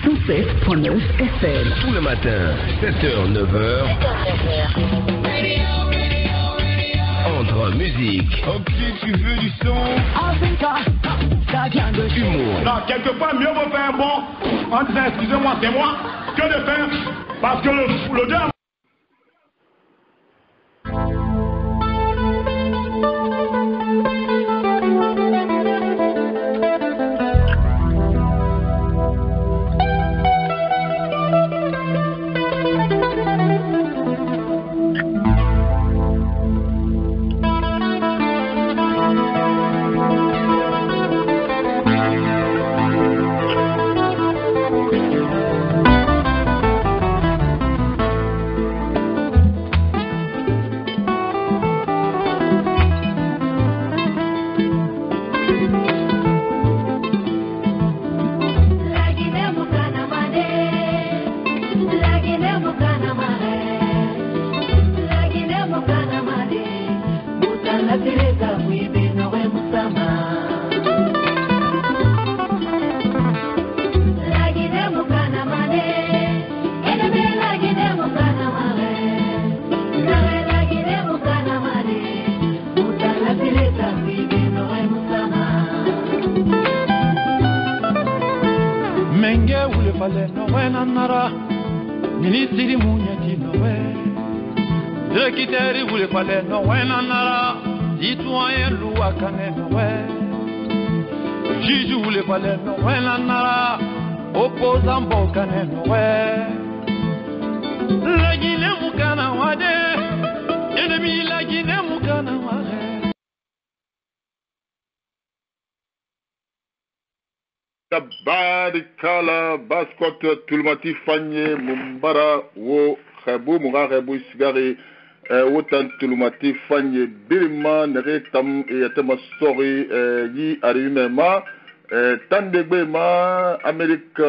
107.9 FM. Tout le matin, 7h, 9h. Entre musique. Ok, tu veux du son. Humour. Non, quelque part, mieux vaut faire un bon en disant excusez-moi, c'est moi, que de faire parce que le diable. Barikala Baskot Tulmati Fanye Mumbara Wo Khabu Muga Khabu Sigari Wotan Tulmati Fanye Birma Nere Tam Yatama Story Yi Arimema Tandegbe Ma Amérique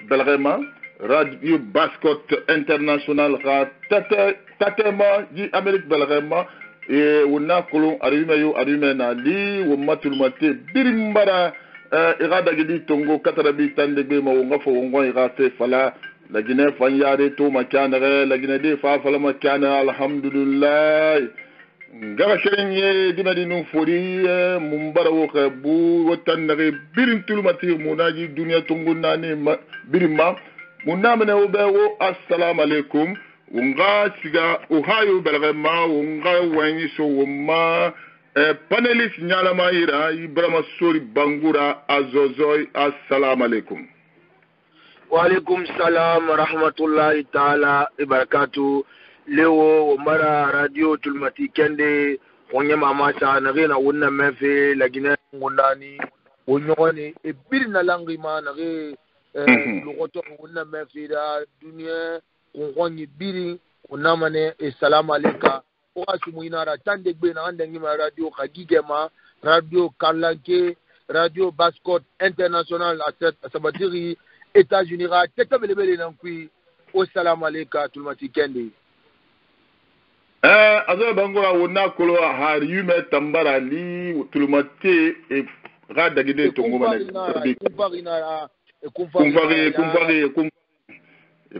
Belrema Radio Baskot International Ra Tatema Yi Amérique Belrema et Wuna Kolon Arimeyo Arimena Li Wuma Tulmati Birmara irada gidi tongo katarabi tandegbe ma wonga fo wonga irate fala la Guinée fanyare to makana la Guinée de fa fala makana alhamdulillah ngara sherenye dimadi nu fori mumbara wo khabu wotanare birin tulmati munaji dunya tongo nane birima munamene obewo assalamu alaikum wonga siga ohayo belrema wonga wani so woma panelist Nyalama Ira Ibrahima Sori Bangura Azozoi assalamu alaikum. Wa alaikum salam rahmatullahi ta'ala ibarakatu. Leo Omara Radio Tulmati Kende Onye Mamasa Nagena Wuna Mefe Lagine Ngundani Onyoni Ebirina Langrima Nage Lokoto Wuna Mefe da Dunia Onye Biri Unamane Assalamu alaikum. Oasi muinara tandegbe na andengima radio Kagigema radio Karlanke radio Baskot International à Sabatiri États-Unis ra tetabelebele nankui assalamu alayka tulmati kende azo bangora wona kolo har yume tambara li tulmati e radagide tongomane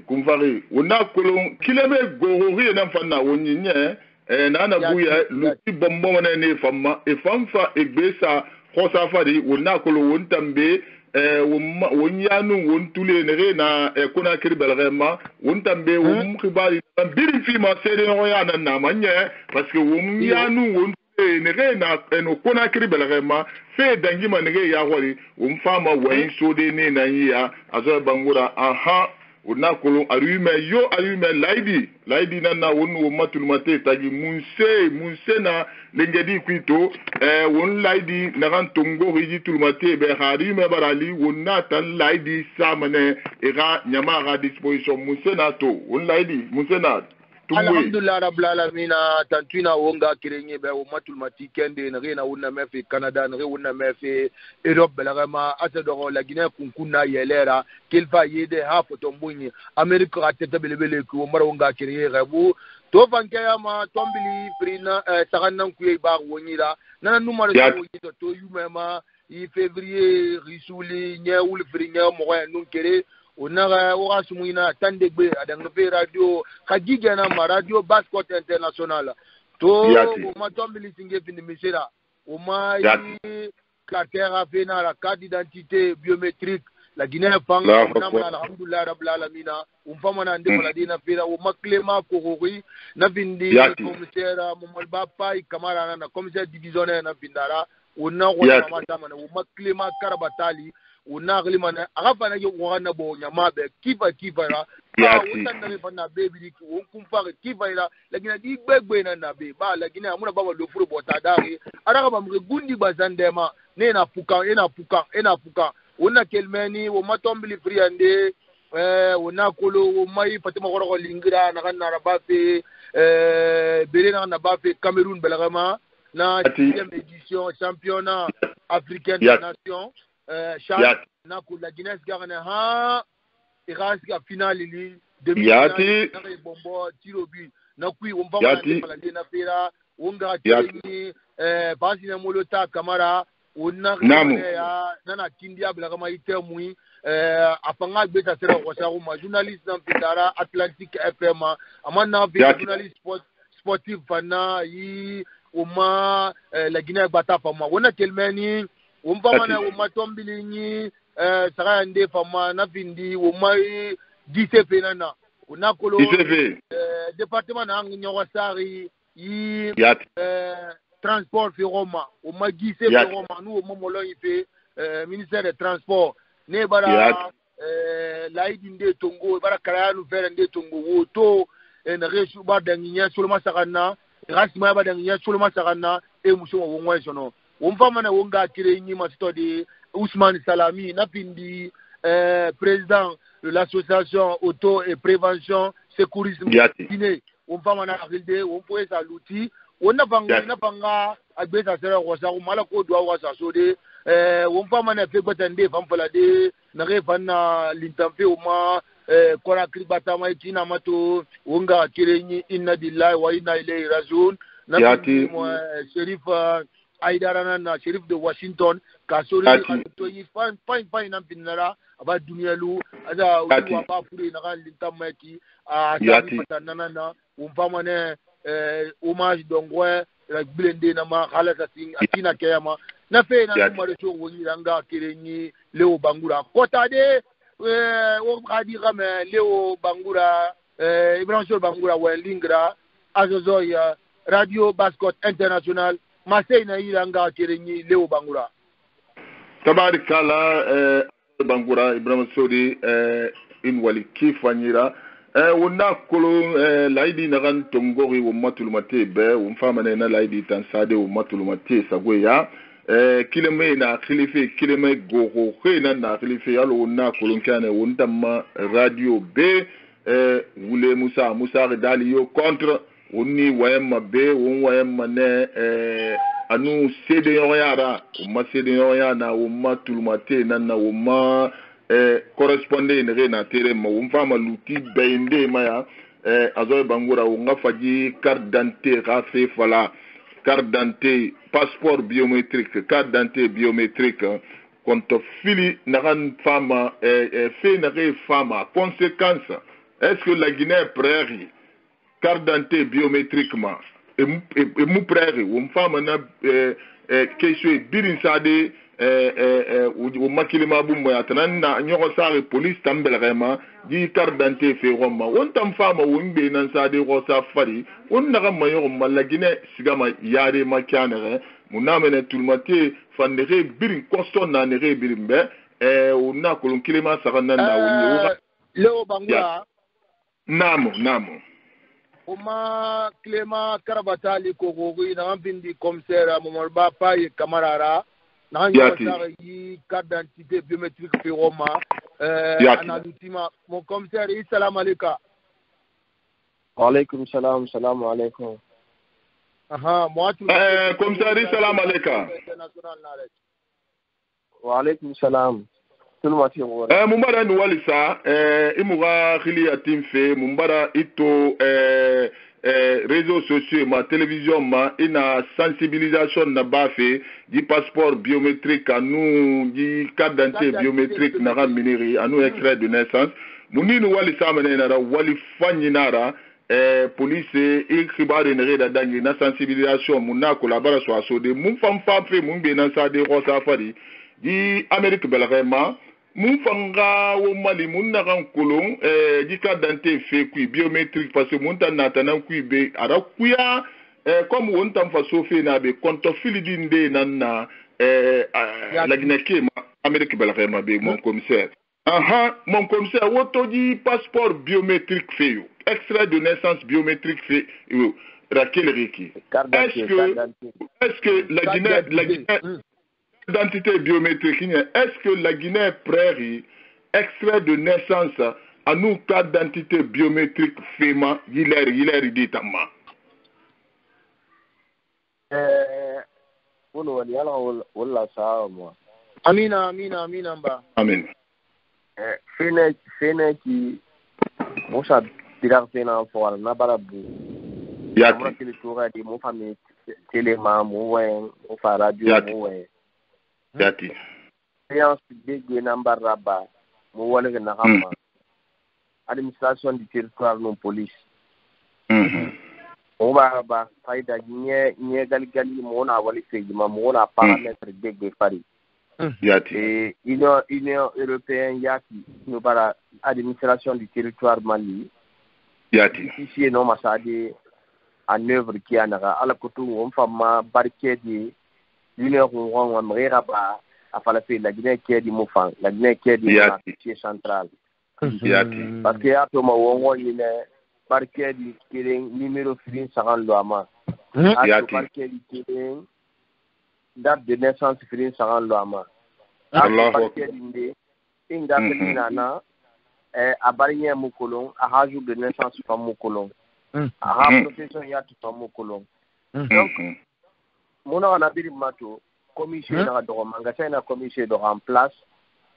kumfari wona kolo kilebe gorori na fana wonyenye nana buya luti bombo ne famma e famfa e gbesa khosa fadi wona kolo wontambe wonyanu wontule ne na kuna kirbalrema wontambe wom khibali biri fi ma sede no yana na manye parce que wonyanu wontule ne na no kuna kirbalrema fe dangima ne ya hori wom fama wayin sode ne na ya azo bangura aha wona kolo ayume laidi nana wonu matulmate tagi munse na lengedi kwito won laidi naran tongo riji tulmate be harime barali wona tan laidi samane era nyama ga disposition munse na to won laidi munse na alhamdulillah rabbil alamin tantuna wonga kirenye be matulmati kende na rena wona mefe Canada na wona mefe Europe belagama atado la Guinée kunkuna yelera kilfa yede hapo tombunyi America atete belebele ku mara wonga kireye gabu to vanke ma tombili frina tagannan ku ba wonyira nana numaro to yumema i février risuli nya wulfri nya mo nun kere onaga o asumuina tandegbe adang fe radio kagiga na ma radio Bascott International to o ma tombili singe fini misera o ma caractère fait na la carte d'identité biométrique la Guinée fanga na alhamdulillah rabbil alamin umfama na ndema la dina fira o maklema korori na vindi commissaire momolba pai kamara na commissaire divisionnaire na vindara ona wona matama na o maklema karabatali ona glimana agafana yo wana bo nyama be kiva ra utanda be fana baby ki on kumfa kiva ira lakini di gbegbe na be ba lakini amuna baba lo furo botadari araka ba mgundi bazandema ena puka ona kelmeni o matombili friande ona kolo o mai fatima goro lingira na kana rabafe belena na bafe Cameroun belagama na 6e édition championnat africain des nations na ko la Guinée garana ha irasi ka finale li demi-finale na bombo tirobi na kui on va na fera onga tini basi na molota kamara ona ya nana kindia bila kama itemui apanga beta sera kwa ma journaliste na pitara Atlantic FM amana journaliste sportif fana yi uma la Guinée bata fama ona kelmeni umpamana uma tombili ni saka nde fama na vindi uma DCP nana ona kolo département na nyawasari yi transport fi Roma o magise fi Roma nous au momolo ife ministère des transports ne bara laidi nde tongo bara karayanu fere nde tongo woto na resu ba danginya sulma sakana rasma ba danginya sulma sakana e muso wo ngwa sono umfama na wonga kire nyi mastodi Ousmane Salami na pindi président de l'association auto et prévention secourisme Guinée umfama na rilde umpoe saluti ona panga agbesa sera rosa mala ko do wa sasode umfama na febata nde famfala de na refana lintamfe uma kora kribata mai tina mato wonga kirenyi inna billahi wa inna ilayhi rajiun na Sheriff Aidarana na Sheriff de Washington kasori to yi fine na binara aba duniyalu ada wa ba fure na lintamaki a sabi patana na umfama ne hommage dongwe la blende na ma halata atina kayama na fe na numero to woni ranga kirenyi Leo Bangura kota de o radira me Leo Bangura Ibrahim Bangura wa lingra azozo ya radio Bascott International Marseille na iranga kirenyi Leo Bangura tabarikala Bangura Ibrahim Sodi in wali kifanyira wonna kolo laidi nagan tongori wo matulumate be umfama na laidi tansade wo matulumate sagweya kileme na khilife kileme gogo khena na khilife yalo wonna kolo nkane wondama radio be wule Musa dali yo contre wonni wayema be won wayema ne anu sede yoyara umma sede yoyana umma tulumate na umma correspondé ne na tere ma umfama luti bende maya azoy Bangura unga faji carte d'identité rafe fala carte d'identité passeport biométrique carte d'identité biométrique compte fili naran fama fait nare fama conséquence est-ce que la Guinée prairie carte d'identité biométriquement et mou prairie umfama na question birin sade o makilima bumbo ya tanana nyoko sare police tambelema di carte d'identité fe Roma on tam fama wonbe nan sade ko safari on naga mayo malagine sigama yare makanere munamene tulmate fandere birin kosto na nere birimbe on na kolon kilima sakana na wonyo Leo Bangura namo Oma Clément Karabatali Kogori na ambindi commissaire Momolba Pai Kamarara na yi carte d'identité biométrique fi Roma analutima mon commissaire salam alaikum wa alaikum salam alaikum moi tu commissaire salam alaikum wa alaikum salam tulmati ngora mumbara ni walisa imuga khili atimfe mumbara ito réseaux sociaux ma télévision ma ina sensibilisation na bafe di passeport biométrique anu di carte d'identité biométrique na miniri anu extrait de naissance munini walisa menena ra wali fanyinara police il khibare ne da dangi na sensibilisation munna collaborer so asode mun fam fe mun be nan sa de rosa fari di Amérique belrema mun fanga wo mali mun na kan kolon di carte d'identité fait kui biométrique parce que mun tan natanan kui be ara kuya comme won tan fa sofe na be konto filidinde nan na la Guinée Amérique belrema be mon commissaire mon commissaire woto di passeport biométrique fait extrait de naissance biométrique fait Raquel Riki. Est-ce que la Guinée identité biométrique, est-ce que la Guinée prairie extrait de naissance à nous carte d'identité biométrique FEMA il est dit tama amina mba amen fene ki musa tirar fena fo na barabu yaki mo kili tura di mo fami telema mo wen mo fa radio mo wen yati séance de number raba mo wala na xama administration du territoire non police o ba faida nye gali mo na wali feji ma mo na paramètre de fari yati union européenne yati no bara administration du territoire Mali yati ici no masade en œuvre qui anara ala kutu on fama barke di l'union on mrira ba afala fait la Guinée qui est du Moufang la Guinée qui est du quartier central yati parce que ato ma wongo ine barke di kiring numéro fin 50 loama ato barke di kiring date de naissance fin 50 loama Allah barke di inde inga nana abarinye mukolon a jour de naissance fa mukolon a protection ya tu fa mukolon donc mona na biri mato commission na do manga na commission de en place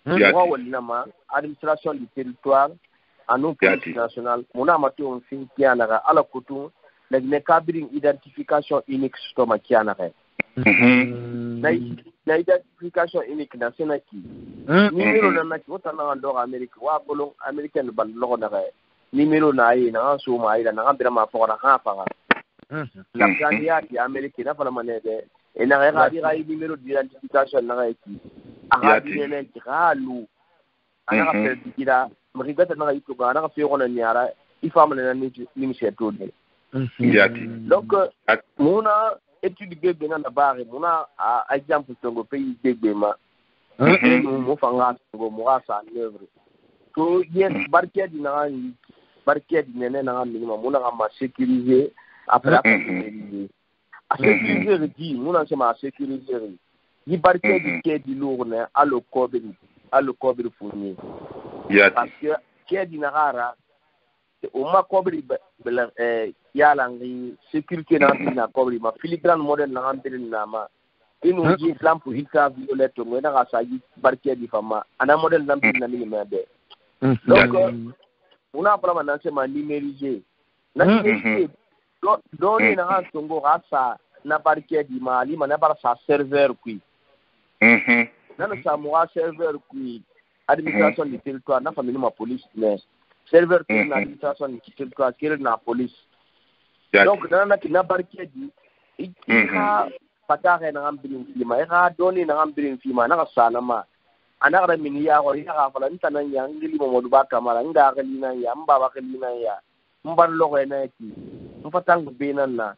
wa walina administration du territoire à nos police nationale mona mato on fin kiana ala kutu la ne kabiri identification unique stoma kiana na identification unique na senaki numéro na naki otana ndo Amerique wa bolon américaine bal lo na numéro na yi na so ma ida na bira ma fora ha fa la candidat di Amerique na fala manede e na ga dira numéro d'identification na ki a di ne gralu ana ka dira mrigata na yi to ga na fe rona niara ifama na ni misheto de yati donc mona étude gebe na bare mona exemple tongo pays gebe ma mo fanga ngo mo asa l'œuvre to yes barke di nene na minimum mona ma sécuriser après sécuriser a sécuriser di mona sema sécuriser yi barke di ke di lourne allo kobri fourni parce que ke di nagara o ma kobri bela yala ngi sécurité na kobri ma filigrane modèle na ambirin na ma inu ji flam pour hita violette ngo na sa yi barke di fama ana modèle na ambirin na mi de donc una problème na se ma numériser na numériser do ni na songo rasa na barke di mali ma na bar sa serveur kui na sa mo serveur kui administration du territoire na famille ma police mais serveur qui na administration du territoire qui na police donc na ki na barke di ika patare na ambirin fima ira doni na ambirin fima na sana ma ana ga mini ya ko ya fa lan tanan ya ngili mo du ba kamara nga ga lina ya mba ba ga lina ya mbar lo ko na ki mfa tang be nan na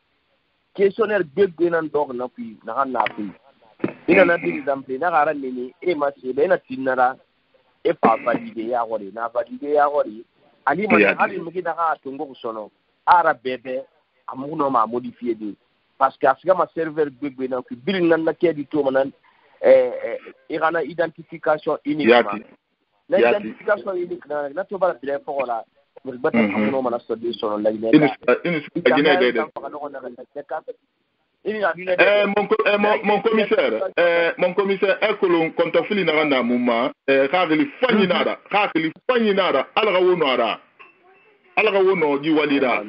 questionnaire be nan dog na fi na na fi ina na bi exemple na ga ran ni e ma se be na tinara e pa valide ya ko na valide ya ko ali ma hali mu kida ga tungo ko sono ara bebe amuno ma modifier de parce que asiga ma serveur be na ki bil nan na ke di to manan irana identification unique la identification unique na to bala bile fo la mo bata amuno ma na so de sono la ine ina de Mon commissaire, ekolon kontofili na na muma, kakili fanyi nada, alaga wono di walira.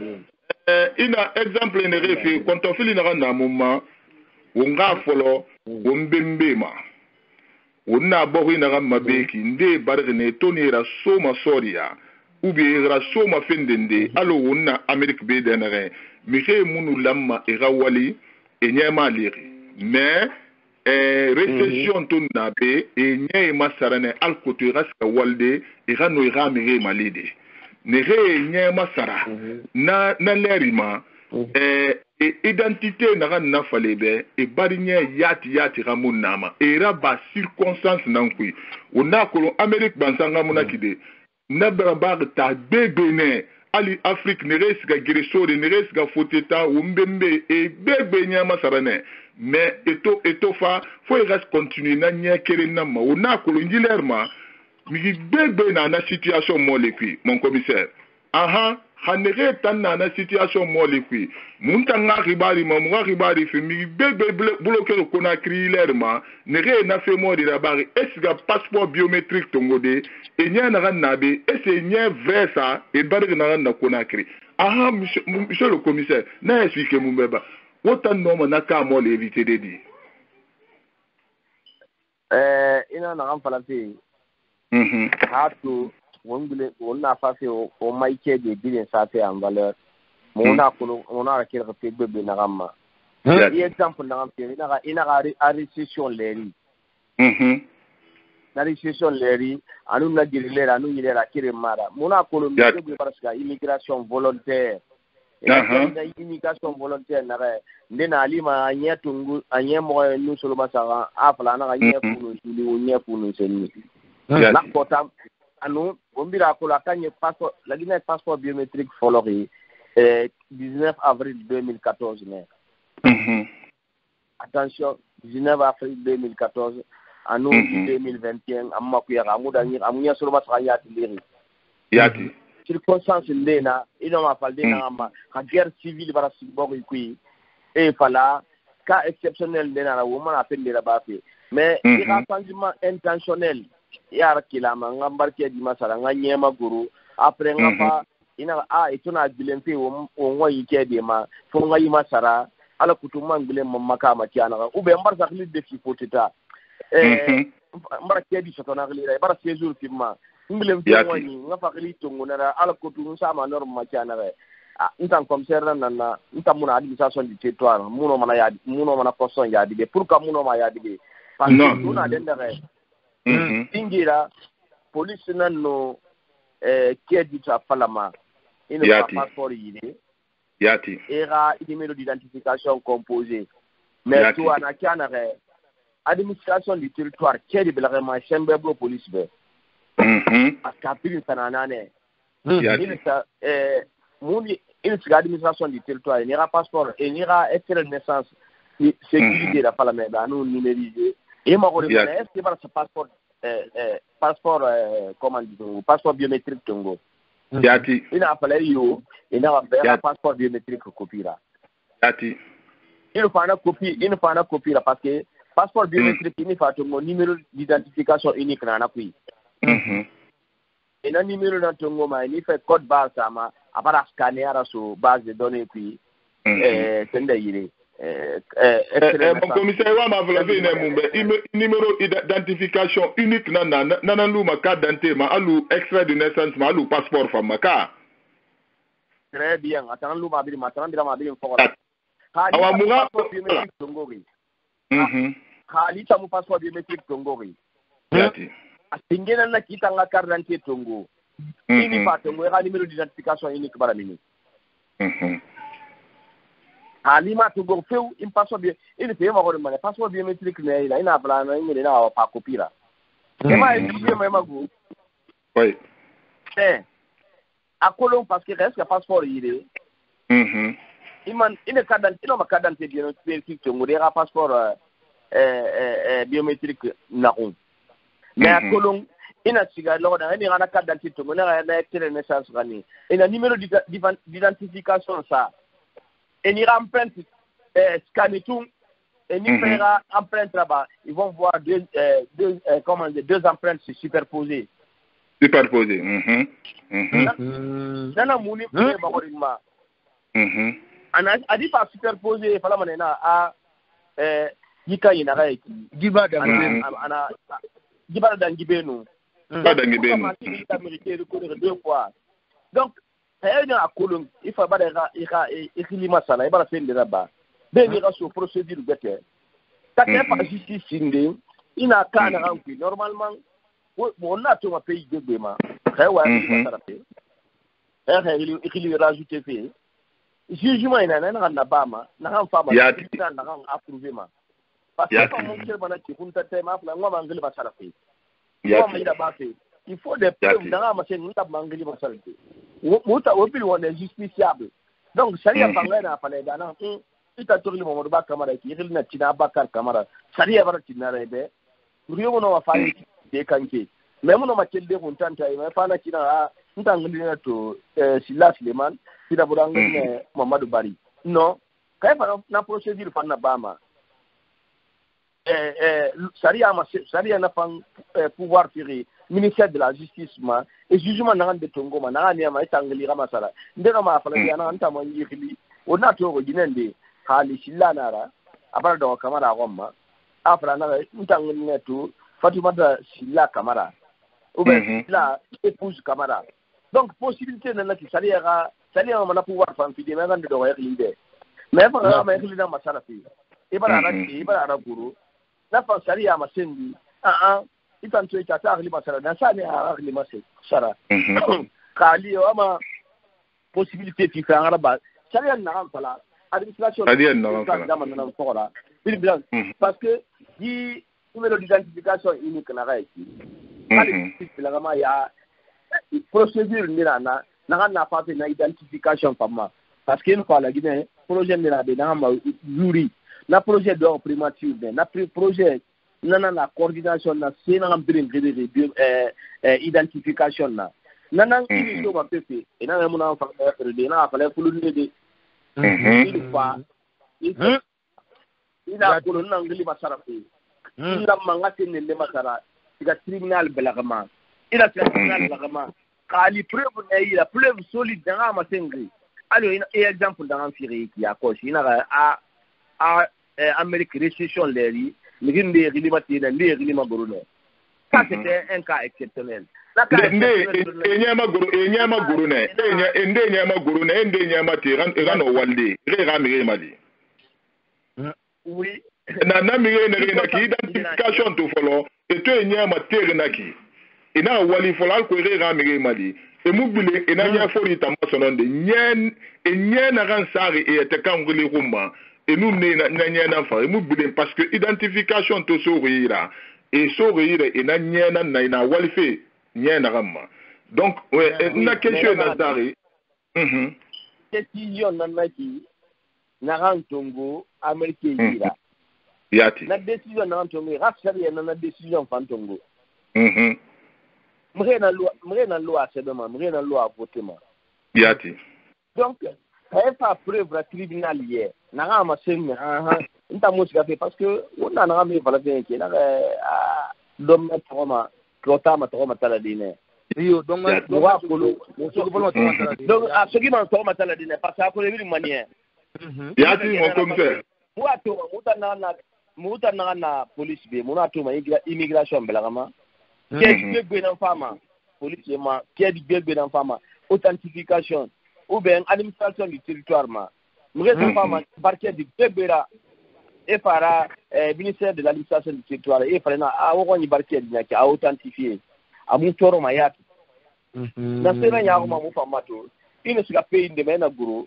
Ina exemple ne refi kontofili na muma, wonga folo, wombembema. Wonna bohi na mabeki, nde bargne toni ra soma soria, ubi ra soma fendende, alo wonna Amerik be denere, mire munu lamma wali, et nyema liri mais récession ton nabe et nyema sarane al côté raska walde et rano ira mere malide nere nyema sara na lerima identité na falebe et barinye yati ramun nama et raba circonstance nankui ona ko Amérique bansanga munakide na baraba ta bebene Ali Afrique ne reste qu'à Gréso, ne reste qu'à Foteta, Umbembe, et bébé nyama sarane. Mais eto fa, faut y reste continuer na nya kerenama. On a kolongilerma, mais bébé na na situation molekui, mon commissaire. Aha, hanere tan na situation molekui. Muntanga ribari fi mi bébé bloqué le Conakry lerma, ne re na fait mort de la barre. Est-ce que passeport biométrique tongode? Et nya na nabe, et c'est nya vrai ça, et barre na Conakry. Ah, monsieur le commissaire, na expliqué mon bébé. Autant nom na ka mo l'éviter de dire. Ina na ramfalati. Hatu, on a fait au maïké de bien ça fait en valeur. On a requis le bébé na ramma. Exemple na rampe, ina a récession leri. Na récession leri, anu na girilera, anu yilera kiremara. Mona Colombie parce que immigration volontaire. Immigration volontaire na alima anya tungu anya mo nu solo basara afla na anya kunu juli onya kunu seni. La kota anu bombira ko la kanye passeport la Guinée passeport biométrique folori 19 avril 2014 mais. Attention 19 avril 2014 anu 2021 amma ku ya amuda ni amunya solo basara yati circonstance ndena ino mafalde na ama ka guerre civile bara sibogo ikui et fala cas exceptionnel ndena la woman appelle la bafe mais il y a changement intentionnel yar kilama ngambarke di masala nganyema guru après ngapa ina ituna bilempe wo ngoyi kede ma fo ngayi masara ala kutuma ngile mamaka matiana ube mbarsa khli de fipoteta mbarke di sotona khli bara séjour firma ngilem tongoni ngafakili tongona ala kotu sama norme machana re ntan commissaire na ntan muna administration du territoire muno mana poson ya dibe pourquoi muno ma ya dibe parce que tuna dendere tingira police nanno kedi ta falama ino passeport yide yati era numéro d'identification composé mais tu ana kana re administration du territoire kedi belama chembe blo police be Capille Sananane. Il sera administration du territoire, il n'y aura passeport, il n'y aura extrait de naissance, sécurité la palamède, nous numérisé. Et moi, est-ce que ce passeport, comment dit-on, passeport biométrique Tongo? Il n'a pas il n'a pas passeport biométrique copie là. Il faut une copie là parce que passeport biométrique, il faut un numéro d'identification unique dans la pays. Et le numéro d'Antongo, il fait code base à part scanner à la base de données puis mon commissaire m'a volé numéro d'identification unique nanalou ma carte d'identité ma alou extrait de naissance ma alou passeport femme ka. Très bien, attends lou ma bili matran bila ma bili foko. Awa munga biométrique Tongo ri. Khalita mu passeport biométrique Tongo ri. Yati. Asingena na kita nga carte d'identité Tongo. Ini pa Tongo era numéro d'identification unique bara mini. Alima Tongo feu im passeport bien. Il fait ma rôle passeport biométrique ne ina bla na ngene na pa kopira. Ema expliquer ma go. Oui. Akolon parce que reste passeport yire. Iman ina carte d'identité no ma carte d'identité biométrique Tongo era passeport biométrique na on. Mais à Colomb, il a signé lors d'un carte d'identité, on a extrait de naissance, il a numéro d'identification, ça. Et il a empreinte Scanitum et Nifera empreintes là-bas. Ils vont voir deux empreintes se superposer. Superposer. Nana Mouni Bakorima. A dit pas superposer, il fallait a Yika Yinaraï. Giba Dangibeno. Deux fois. Donc, il faut masala il va faire de là-bas. Sur procédure bête. Quand il pas justice il n'a qu'à normalement on a tout un pays de Bema. Il rajouté fait. Jugement il n'a n'a pas ma n'a pas approuvé ma. Parce que mon cher banati kunta tema fla ngwa mangeli basala fait. Il faut des preuves dans la machine nous t'a mangeli basala fait. Muta opil on est justiciable. Donc sharia bangana fale dana ita torli mo ba kamara ki hilna tina bakar kamara sharia bara tina rebe riyo no wa fali de kanke même no makelde ko tanta e fa na tina ntangli na to Sila Suleiman sida burangane Mamadou Bari non kay fa na procédure fa na bama sharia na fan pouvoir tirer ministère de la justice ma et jugement na de Tongo ma na ma itangli ga masala ndeno ma fala yana anta mo yiri ona to go jinende hali Sila nara abara do kamara gomma afra na ntangli netu Fatima da Sila Kamara ou bien Sila épouse Kamara donc possibilité na ki sharia ma pouvoir fan fide ma ngande do yiri mais fa ma yiri na masala fi ibara guru na fa sharia ma sendi itanto itata agli masala na sane agli masala sara kali ama possibilité fi fa ngara sharia na fala administration na fora parce que di numéro d'identification unique na raiki kali filama ya procédure nirana na fa na identification fama parce que une fois la Guinée projet nira de na ma juri na projet d'or primature na projet nana la coordination na sena ngambiri ngiri identification na nana ngiri do ba pepe ina na muna fa de na fa le fulu de il fa ina ko na ngili masara pe ila mangati ne masara ila tribunal belagama ila tribunal belagama kali preuve na ila preuve solide dans ma sengri alors un exemple dans l'enfiri qui a coché ina a Amérique récession leri nginde rilimati na ndi rilima goruno ça c'était un cas exceptionnel enyama gorune enyama gorune enyama tirano walde ramire mali oui na mire na ki identification to follow et to enyama terenaki ina wali folal ko ramire mali e mubile ina nya fori tamasononde nyen na ransari e te kanguli rumba et nous n'avons pas parce que l'identification de Sourira et Sourira et n'a walfé n'yana. Donc, la question est décision n'anaki n'aran Tongo américain yati. La décision n'aran Tongo rasari n'a décision fantongo. M'rena loi c'est demain, m'rena loi votement. Yati. Donc, il pas preuve au tribunal hier. N'a ma senne nta musika fait parce que on a ramé par la bien qui na dom na troma klota ma troma tala dine yo donc wa kolo donc a ce qui m'a troma tala dine parce que ko le manière ya ti mon comme ça wa to muta na police be mona to ma immigration belagama qui be na fama police ma qui be na fama authentification ou bien administration du territoire ma m'reza fama parquet du Bebera et para ministère de l'administration du territoire et para na woni parquet nyaki a authentifier a mutoro mayaki na sena ya ma mu famato ine suka pays de mena guru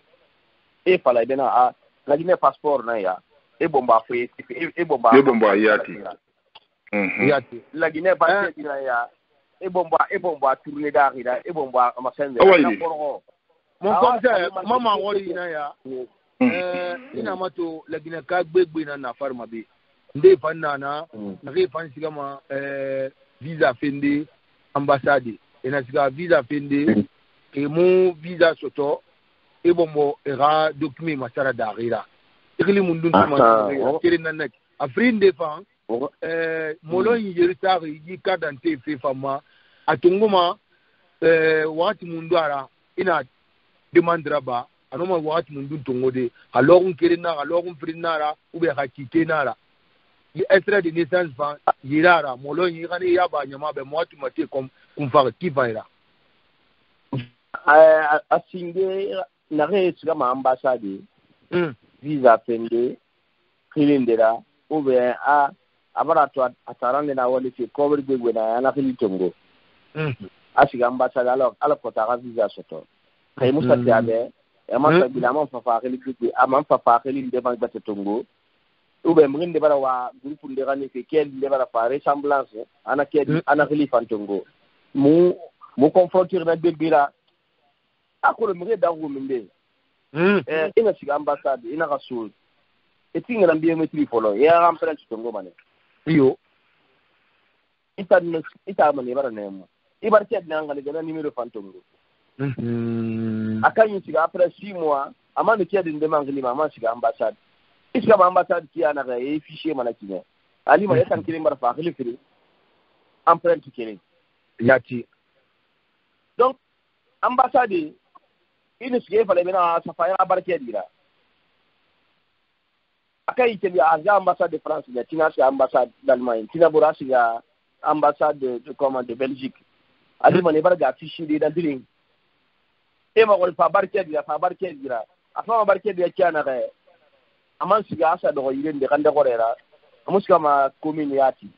e pala bena a la Guinée passeport na ya e bomba fe e bomba yati la Guinée parquet na ya e bomba tourner d'arida e bomba amasenze na porgo mon conseil maman wori na ya ina mato la Guinée ka gbegbe na farma be nde fanna na re fan sigama visa fende ambassade ina siga visa fende e mo visa soto e bombo era document masara darira ikili mundun tuma kiri nanek afrin defan molon yirita yi kadante fe fama atunguma wati munduara ina demandra ba anoma wati mundun tongode alogun kiri na alogun frin nara ube hakike nara extrait de naissance va yirara molon yirani yaba nyama be mwatu mate kumfa kivaira asinge na resika ma ambassade visa pende kilindera ube abara to atarande na wali fi cover begwe na na kilitongo asiga ambassade ala kota visa soto kay musa tiabe amasa bilama fa kiliki amam fa kilinde ban batetongo ube mrinde bara wa groupe ndegani ke kel de bara fa ressemblance ana ke ana khalifantongo mu confronter na bebira akolo mre da nguminde ina siga ambassade ina rasul etinga na biometri folo ya rampela tongo mane iyo ita mane bara nemo ibarti adnanga le numero fantongo akanyi siga après 6 mois amane ki adinde mangli mama siga ambassade iska ma ambassade ki ana ga fichier mana kinya ali ma yakan kire mbar fa khilifri empreinte kire yati donc ambassade ina siga fa le bena safaya barke dira akai ke ya ambassade de France ya tina si ambassade d'Allemagne tina borasi ya ambassade de Belgique ali ma ne barga fichier de dalin e ma gol fa barke dira afa barke dira kiana ga aman siga asa do yirende kande gorera amuska ma commune yati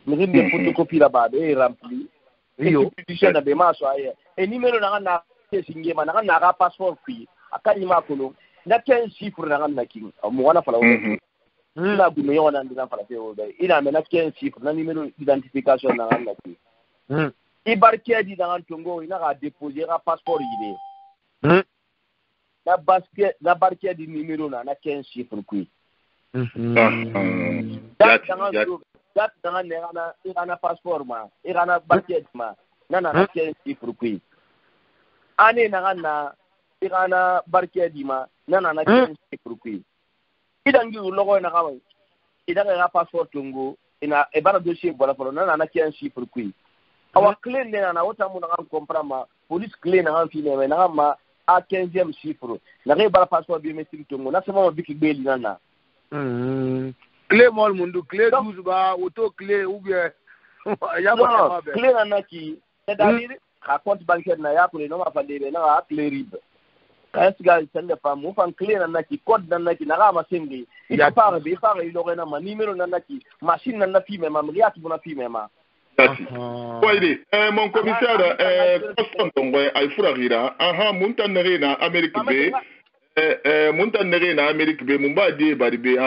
mizinde photocopie la ba de rempli iyo na be maso aye e numero na singe ma na ga passeport fi akani ma kuno na 15 chiffres na king mo wana fala wo na bu me yona ndina fala te wo be ina me na 15 chiffres na numero identification na king ibarke di na ntongo ina ga déposer ga passeport yide na barke di numero na 15 chiffres kui dat danga ne ana passeport ma ana barke ma na 15 chiffres kui ane na ana barke di ma na 15 chiffres kui idan gi logo na kawai idan ga passeport tungo ina e bana dossier bola folo na 15 chiffres kui awa clé na wota mu na comprendre police clé na fi ne na ma à 15e chiffre na re bara passeport biométrique tongo na sama biki beli nana clé mol mundu clé 12 ba auto clé ou bien ya ba clé nana ki c'est-à-dire ka compte bancaire na ya ko no ma fa de na clé rib ka siga sende pa mu fan clé nana ki code nana ki na ga ma sendi ita fara be fara ilo na ma numéro nana ki machine nana fi me ma riat bu na fi me ma Waidi, mon commissaire, Constantin, Alfuragira, Muntanere na Amérique B, Muntanere na Amérique B, Mumbadi, Baribe,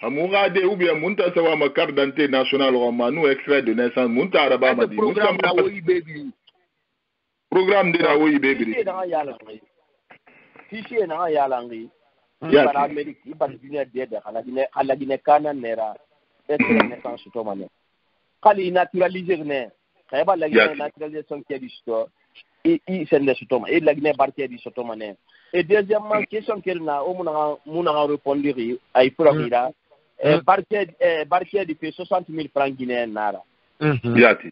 Amourade, ou bien Muntasawa, ma carte d'identité nationale, Romanou, extrait de naissance, Muntaraba, Madi, programme de la OI Baby. Fichier na yalangi. Para Amérique, il va dire à la Guinée-Cana, Nera, et la naissance de Tomane. Kali naturaliser ne kayba la Guinée naturalisation qui est du store et c'est le sotoma et la Guinée partie du sotoma ne et deuxièmement question qu'elle na au muna répondre ay programme partie du fait 60 000 francs guinéens nara yati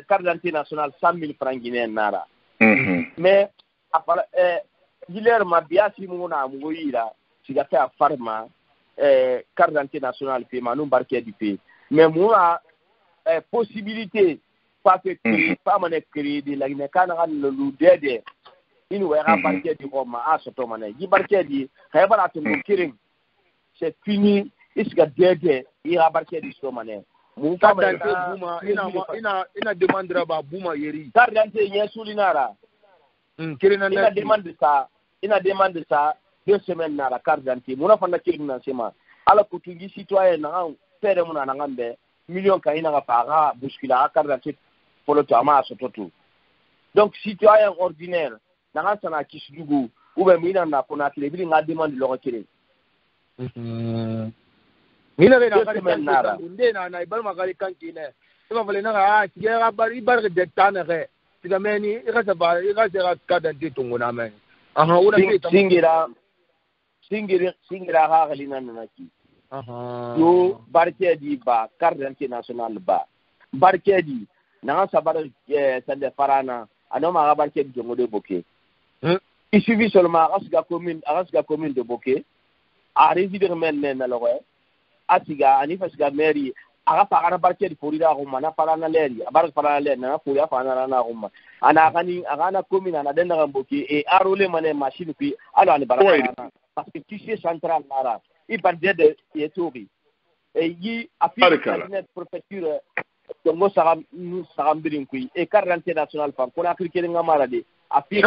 carte d'identité nationale 100 000 francs guinéens nara mais après Guilherme Biasi muna muira sigata farma carte d'identité nationale fait manou barke du pays mais moi possibilité pas que pas mon écrit de la Guinée Canara le dede il wera barke du Roma à ce tomane di barke di kayba to kiring c'est fini isga dede ira barke du tomane mu ka buma ina demandera ba buma yeri carte d'identité yesulinara kirina ina demande ça 2 semaines na la carte d'identité mona fanda kiring na sema ala kutungi citoyen na pere mona na ngambe million ka ina para bouscula carte d'identité pour le tama sototu donc citoyen ordinaire na sana kisudugu ou ben mina na kona kilebi na demande lo rekere mina na ka nde na ibal magari kankine iba vale na tigera bari bar de tanere tigameni ira sa carte d'identité tungo na men aha ora singira ha galina nanaki yo barke di ba carte national ba barke di na sabar sande farana anoma ga barke di jongo de boké il suffit seulement asga commune de boké a résider men na logo asiga ani fasga mairie aga pagana barke di forida ko mana farana leri abar farana leri na foya farana na ko ana gani agana commune ana den na boké et arole mané machine puis alors ani barana parce que fichier central nara il parle de Yetouri et il affiche la préfecture Congo Saram Birinkui et carte internationale par qu'on a cliqué dans maladie affiche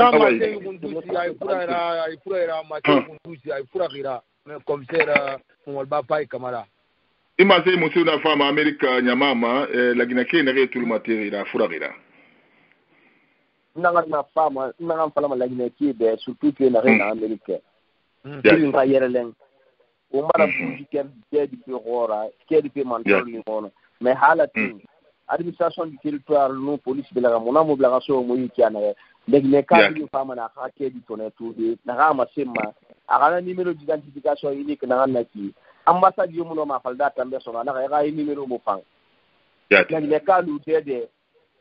commissaire Mwalbapa Kamara imase monsieur na femme America nyamama la Guinée n'avait tout le matériel la furarira nanga femme la Guinée qui est surtout que na reine américaine il va y aller on m'a dit qu'il y a des rora qu'il y a des mentors mais halati administration du territoire non police de la mona mobilisation moyi qui ana les cas de femmes na hacké du tonner tout de na rama sema agana numéro d'identification unique na naki ambassade yo muno ma falda tambe so na ga numéro mo fang les cas de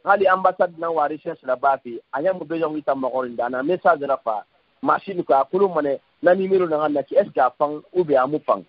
hali ambassade na wa recherche la bafi anya mo bejon wita mo na message la fa machine ka kulu mané na numéro na naki est-ce qu'il fang ou bien amu fang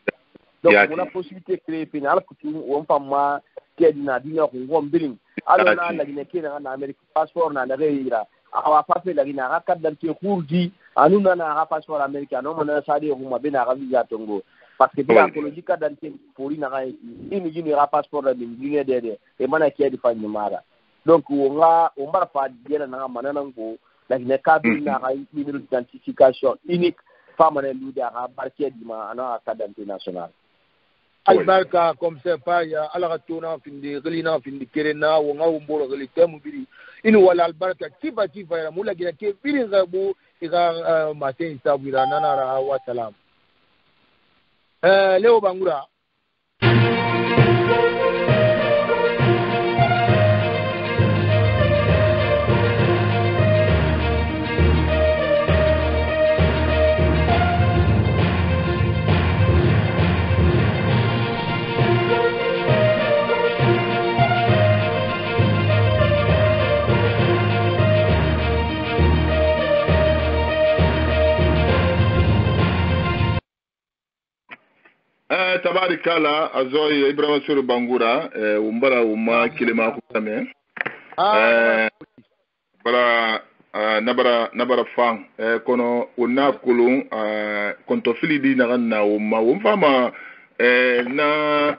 donc on a possibilité créer final que on fama kedina dina ko ngom biling alors na la Guinée na Amérique passeport na na reira awa pape la Guinée ka kadante kurdi anuna na passeport américain no na sadi ko mabena ka visa tongo parce que bila écologie kadante pori na ini jini ra passeport de Guinée dede e mana kedi fa nyumara donc on va pas dire na manana ngo la Guinée ka na ka numéro d'identification unique femme na luda ka barke di ma ana kadante national albarka comme c'est pas ya ala tona findi glina findi kerena wo ngaw mboro gali temu biri inu wala albarka tiba ya mula gina ke biri ngabu iga matin sabira nana wa salam leo bangura tabarikala azoy Ibrahima Suru Bangura umbara uma kilema kutame bara nabara fang kono una kulun kontofili di na uma umfama na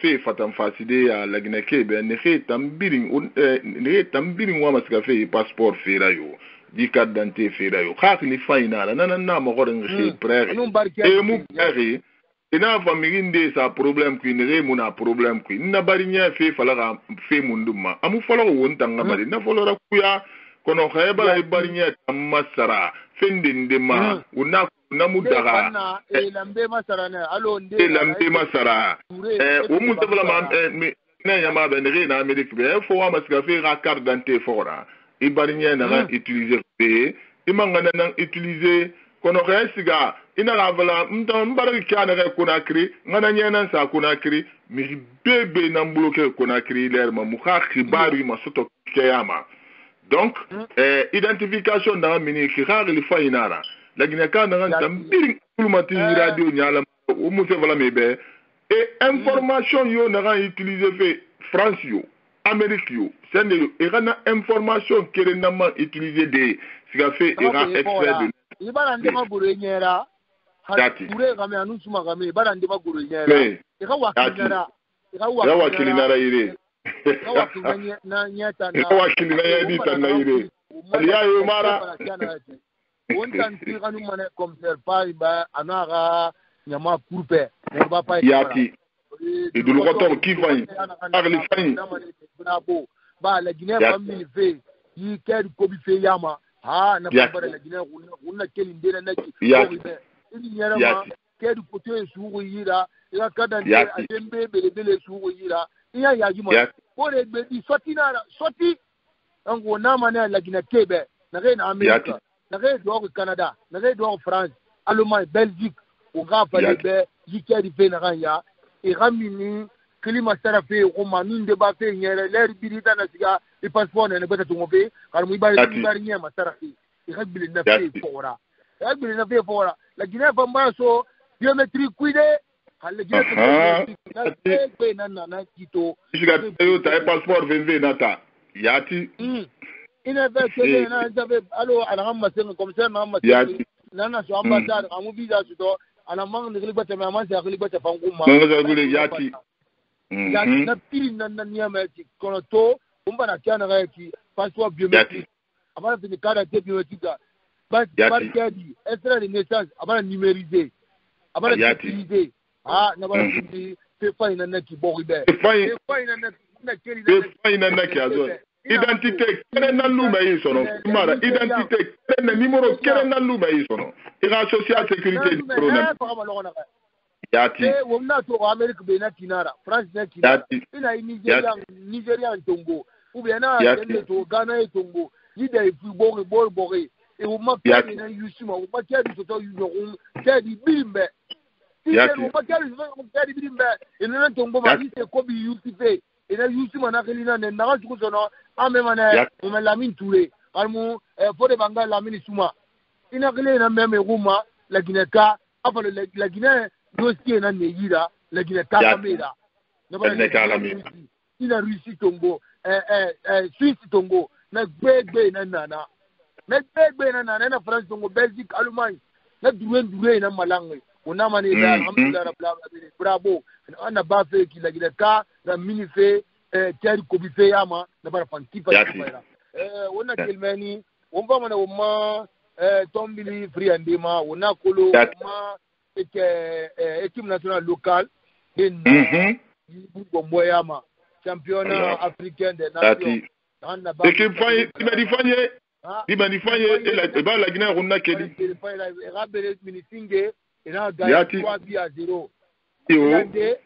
fe fatam faside ya la Guinée kebe ne fe tambiring wa masika fe passeport fe rayo di carte d'identité fe rayo khakli faina na mo goren fe prere e mu prere ina famille sa problème qui ne muna problème qui na bari nya fe falaga fe munduma amu falaga wontanga bari na folora kuya kono khayba bari nya masara fendinde ma una mudaga lambe masara na alo nde lambe masara o mu tabla ma na yama ben re na Amérique be fo wa masika fe ra carte d'identité fora e bari nya na utiliser pe imanga na utiliser kono khaysiga ina ravala mbara kana ga Conakry ngana nyana sa Conakry mi bebe na mbloqué Conakry l'air ma mukha khibari ma soto kiyama donc identification dans mini khari li fainara la Guinée kana tambiri kulmati radio nyala o mu se vala mebe et information yo na utiliser fait France yo Amérique yo c'est et kana information kere na ma utiliser des siga fait era extrait de ibara ndema burenyera ure game anusuma game ibara ndema burenyera ikawa kilinara ire na nyata na ikawa kilinara di tanna ire aliya yo mara wontan tiganu mane comme ser ba anara nyama kurpe ba pa yati idulu goto kifani agli fani ba la Guinée famille fe yi ked ko bi fe yama na babara la Guinée unna keli ndena naki ini nyarama kedu pote suugo yira ya kadande adembe belebele suugo yira iya yajima bore be di soti na soti ngo na mana la Guinée kebe na ga na America nare do Canada nare do France Allemagne Belgique o ga fale be yikedi fe na ya e ramini klima sarafe o manu de ba fe nyere ler birita na siga e passeport ne beta tungo fe kar mu bari nyema sarafe e rabili na fe fora rabili na fe fora la Guinée va so biométrique cuide halle Guinée pe na kito siga yo ta passeport venve nata yati ina ba ke na jabe alo ana hamma sen comme ça na hamma nana so ambassade amu visa to ana mang ni libata me amansi libata fanguma nga gule yati yati na pili na nyama ti kono to umba na kana ga ki passeport biométrique abana fini kada te biométrique ba kadi extrait de naissance abana numérisé abana sécurisé na bana fini pe fa ina na ki boribe fa ina na ki azo identité keren na luma yi sono mara identité keren na numéro keren na luma yi sono ira social sécurité numéro na yati wona to America be na kinara France na kinara ina Nigeria Tongo ou bien na to Ghana Tongo ida ifu bori e o ma pe na yusuma o ma kadi to yu kadi bimbe yati o ma kadi bimbe ina Tongo ma ite ko bi yusife ina yusuma na kelina ne na ko sono amemana o me Lamine Touré almu fode banga Lamine Suma ina kele na meme ruma la Guinée ka afa la Guinée dossier na neira la Guinée ka kamera na ba ina Russie Tongo Suisse Tongo na gbegbe na nana na France Tongo Belgique Allemagne na duren na malangwe ona mane da alhamdulillah rabbil alamin bravo ana ba fe ki la Guinée ka na minife teri kobi fe yama na bara fantifa ya wona kelmeni womba mana woma tombili friandema wona kolo woma équipe nationale locale Bombo yama championnat africain des nations équipe faye Ibadifanye la Guinée ronna keli rabere minisinge ina ga 3-0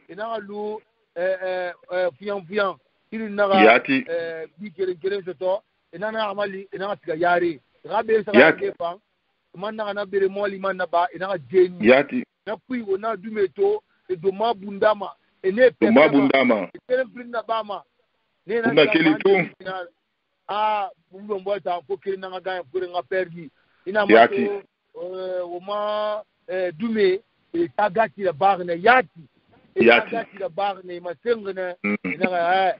ina lu fian ili naga bi kere soto ina na amali ina tiga yare rabe sa gefa man na bere moli man na ba ina jeni na puis ona dumeto e do mabundama ene pe mabundama kere prinda bama ne na keli tu bumbo mbota ko kere na ga ko nga perdi ina mato o ma dume e tagati la barne yati la barne ma sengene ina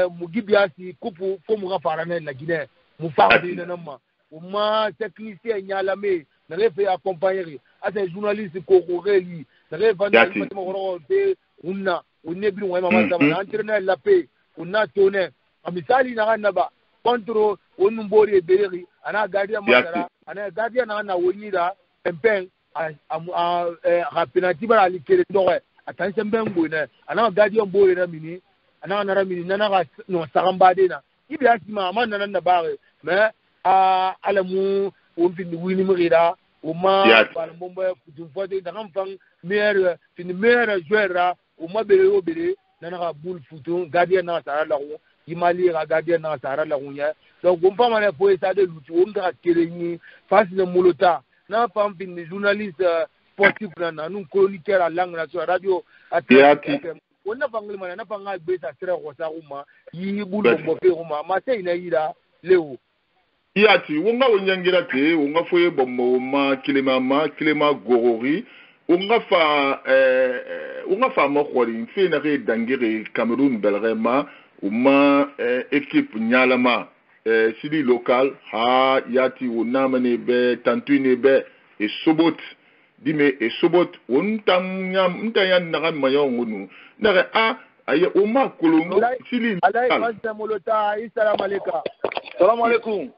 mugibiasi kupu ko mu gafara na la Guinée mu fardi na nama uma technicien nyalame na refe accompagner ata journaliste ko koreli na refe na matema ko be unna unne bi ngwa mama sama entraîneur la paix unna tone amisali na naba kontro onu mbori eberi ana gardien matara ana gardien na wonyira empen a penalty bara likere doge attention bengo ne ana gardien mbori na mini ana na ramini na ga no sagambade na ibi asima man na na bare mais alamu on fin wini mrida o ma bal mombo kutum fode da kam fang meilleur joueur o ma bere na ga bul futu gardien na sara la ko imali ga gardien na sara la ko ya donc on pas mal pour ça de lutte on ga keleni face de molota na pam fin journaliste sportif na nous chroniqueur à langue na radio on na pangli mana na panga beta sera ko sa uma yi bulu mo fe uma ma te ina yira leo yati wonga wonyangira te wonga foye bombo ma kilema gorori wonga fa mo khori fe na re dangere Cameroun belrema uma équipe nyalama sidi local ha yati wona mane be tantune be e sobot dime e sobot wontam nyam ntayan na mayo ngunu na aye uma kolongo sili alay fasta molota assalamu alaykum salam alaykum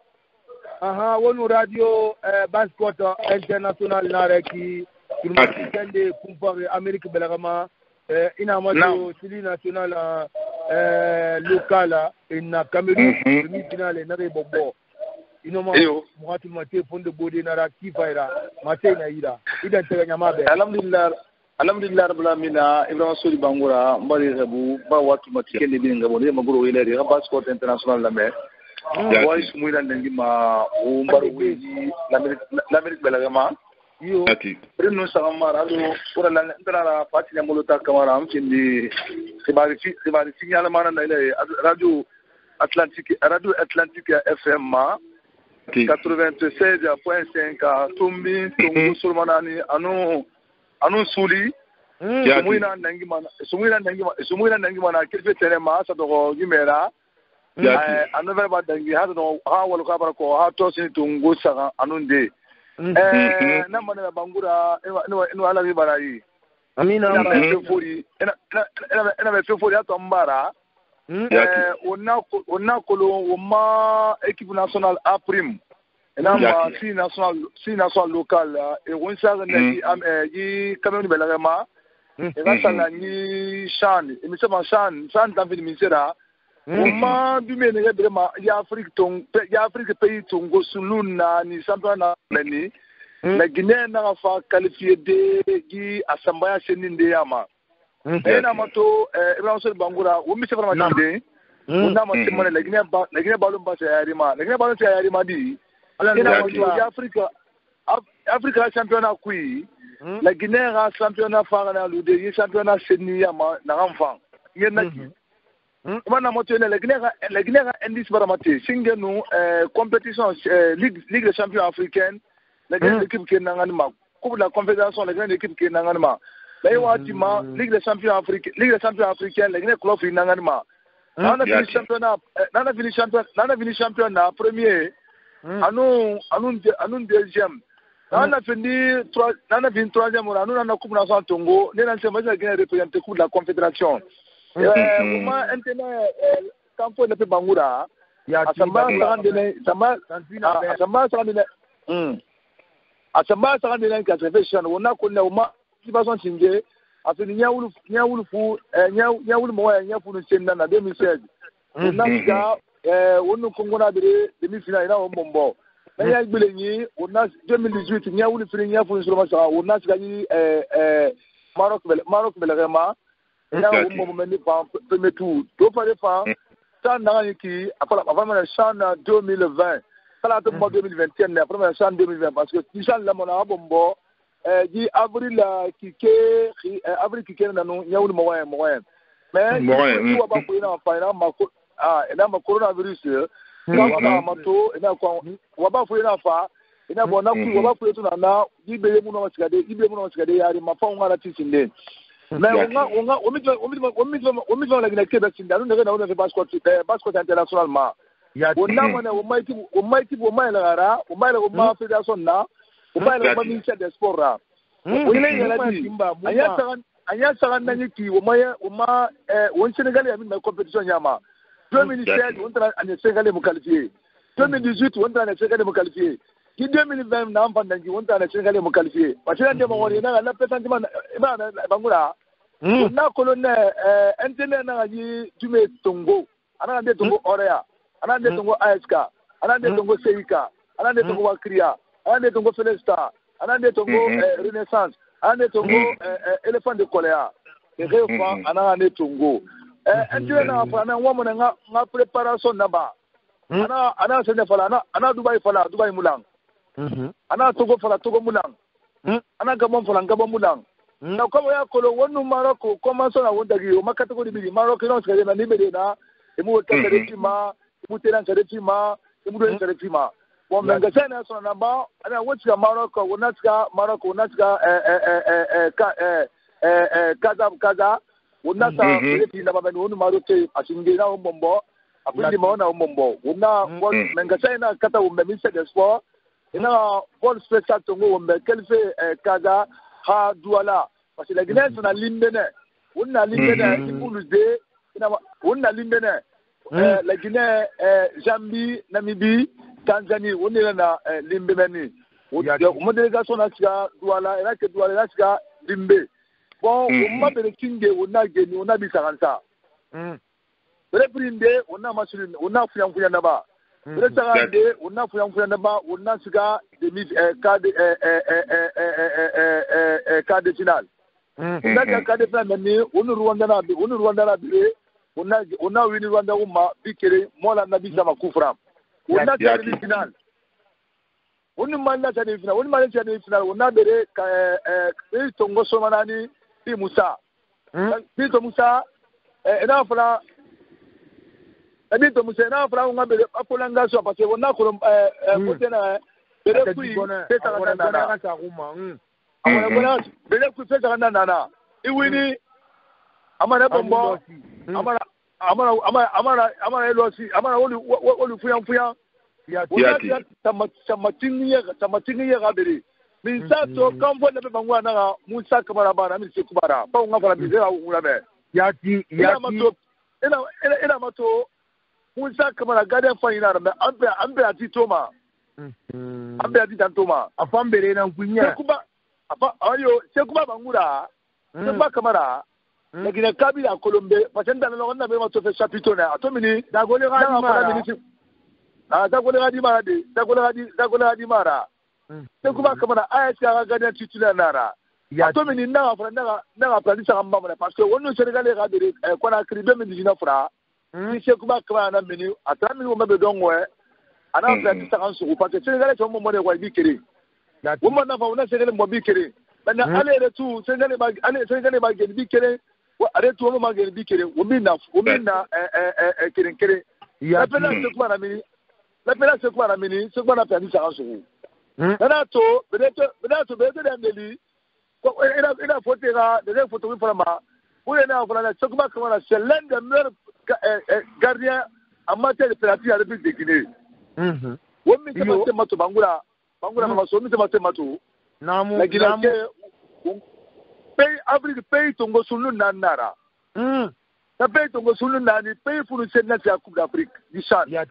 wonu radio Bascotte international nareki turmande kumpare Amerique belagama ina mato sili national local ina Cameroun demi-finale na rebobo inoma mwatu mate fonde bode na rakifaira mate na ira idan teganya mabe alhamdulillah rabbil alamin Ibrahima Soli Bangura mbari rebu ba watu matike ne bi ngabo ne magoro ile re Bascotte international la me Wai sumuila ndengi ma umbaro wiji l'Amérique belagama. Yo. Primo sagamara lo ora la ndara parti ya molota kamara amchindi sibari signal mana na ile radio Atlantique FM 96.5 tumbi tungu sulmanani anu suli sumuina ndengi mana kelfe telema sa do gimera anu verba dangi ha do ha wal kabara ko ha to sin tungu saga anunde na mana bangura eno ala bi barayi amina ena be fori atombara ona kolo oma équipe nationale A prime ena ma si national local e wonsa na yi Cameroun belagama e gasala ni Chan e misema Chan David Misera oma du mene vraiment ya Afrique pays tongo suluna ni championnat ni la Guinée na fa qualifié de gi asambaya seninde yama ena mato Ibrahim Sol Bangura wo mi se vraiment de na ma se mona la Guinée ballon ba se yarima di ena mato Afrique championnat kui la Guinée ra championnat fa na lu de championnat seninde yama na enfant yena mana moto la Guinée indice baramate singenu compétition ligue des champions africaine la grande équipe qui nangani ma coupe de la confédération la grande équipe qui nangani ma la yawatima ligue des champions africaine la Guinée club qui nangani ma nana fini championnat premier anu deuxième nana fini troisième anu nana coupe nationale Tongo nena sema la Guinée représente coupe de la confédération moi internet campo de Bangura asamba sarandene conservation wona ko ne uma kibason singe afini nyawulu fu mo ya nyafu no senna na 2016 wona ga wonu kongona bere demi final ina o bombo na ya gbele ni wona 2018 nyawulu fini nyafu no solo ma wona ga ni Maroc belerema ina o bombo meni pa premier tour to pare fa ça na ki avant la CHAN 2020 ça to 2021 après la CHAN 2020 parce que CHAN la mona bombo di avril kike na no nyawul mo mais tu ba ko ina fa ina ma ko ina ma coronavirus ka ma to ina ko wa ba fo ina fa ina bo na ku wa ba fo to na di be mu no sikade yari ma fa ngara tisinde mais on met la Guinée Québec sinda nous na on basket international ma on na mona on mai la gara on mai la fédération na on mai la ministère des sports ra on ile la di anya saran na nyiki on Sénégal ya mi compétition nyama 2017 on tra en Sénégal mo qualifié 2018 on tra en Sénégal mo qualifié qui 2020 na mpa ndangi on tra en Sénégal mo qualifié parce que ndemo woni na la présentement ba bangura na colonel internet na yi Dume Tongo ana de Tongo Orea ana de Tongo ASK ana de Tongo Seika ana de Tongo Wakria ana de Tongo Felesta ana de Tongo Renaissance ana de Tongo Elephant de Kolea et refa ana de Tongo internet na fa na wo mo na préparation na ba ana se ne fala ana Dubai Mulang ana Togo fala Togo Mulang ana Gabon fala Gabon Mulang na kama ya kolo wonu Maroko comment ça na wonda giyo makategori bi Maroko non skade na nimede na emu takare tima emu teran kare tima emu do kare tima bon menga sana so na ba ana wotika Maroko wonatika kaza wonata ile na ba wonu Maroko asinge na ombombo apindi maona ombombo wona menga sana kata umbe ministre des sports ina vol spécial Tongo umbe kelfe kaza ha Douala parce que la Guinée na limbene on na limbene pour le dé on na limbene la Guinée Zambie Namibie Tanzanie on est na limbene on délégation na tia Douala et là que Douala là tia limbe bon on m'a bene kinge on a gagné on a bisaransa reprinde on a masuli on a fuyan na ba resarande on a fuyan na ba on a siga demi quart de finale na quart de finale mais on Rwanda na bire on a wini Rwanda uma bikere mola na bisa makufra on a demi-finale. On nous m'a demi-finale. On m'a demi-finale. On a béré Tongo Somanani, Pi Moussa. Pi Moussa, et là, voilà. Et puis Moussa, là, voilà, on a béré Apolanga parce qu'on a comme côté là. Béré Kui, c'est ça qu'on a. Béré Kui, c'est ça qu'on a. Et oui, Amana Bombo, Amana Elosi, Amana Olu Fuyan. Tamatini Rabiri. Minsato, comme vous n'avez pas moi, Moussa Kamarabana, M. Kubara, pas on va la misère ou la mer. Yati, Yamato, Moussa Kamara, Gardien Faina, Ambe a dit Thomas. Ambe a dit Thomas. A femme Béré, un Quigna. C'est Kuba Bangura, c'est pas Kamara. Lakini kabila Colombe, parce que dans le monde, on a fait chapitre à Tomini, Dagolera Dimara. C'est comment a été un gardien titulaire Nara. Tomini n'a pas dit ça parce que on nous Sénégalais rabéré, qu'on a créé 2019 francs. C'est comment on a mené à 30 000 de Dongwe. On a fait ça en sous parce que Sénégalais sont au moment de Wabikiri. On a Sénégalais Mobikiri. Maintenant, allez-retour, Sénégalais Bikiri. Allez tout le monde qui kere umina kere kere la pena c'est quoi la mini c'est quoi la permis ça ensemble Renato peut-être d'Andeli il a photographe des photos pour moi pour les gens voilà c'est comment c'est l'un des meilleurs gardiens en matière de pénalty à la République de Guinée on met ça mato bangura maso on met ça mato la Guinée pays Tongo Sulu Nanara. Pays Tongo Sulu Nani, pays pour nous sénir la Coupe d'Afrique, du Chan. La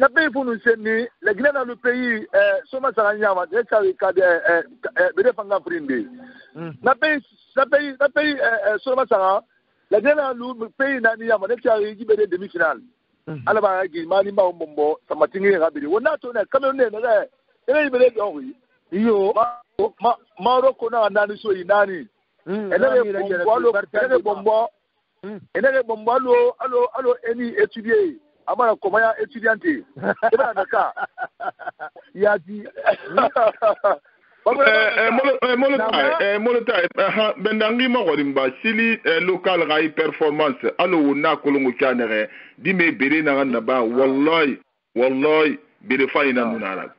pays pour nous sénir, la Guinée dans le pays, Soma Saranyama, Bede Fanga Prinde. La pays, Soma Sarah, la Guinée dans le pays Naniama, qui Bede demi-finale. Alors, Manima Ombo, Samatini Rabili. On a tourné, comme on est, il est Henri. Yo, Maroc na nani so inani. Enele bombo. Allo eni étudier. Amara komaya étudiante. Eba naka. Ya di. Molota bendangi ma godimba sili local rai performance allo na kolongo kanere di me bere na nganda ba wallahi bere faina nunara.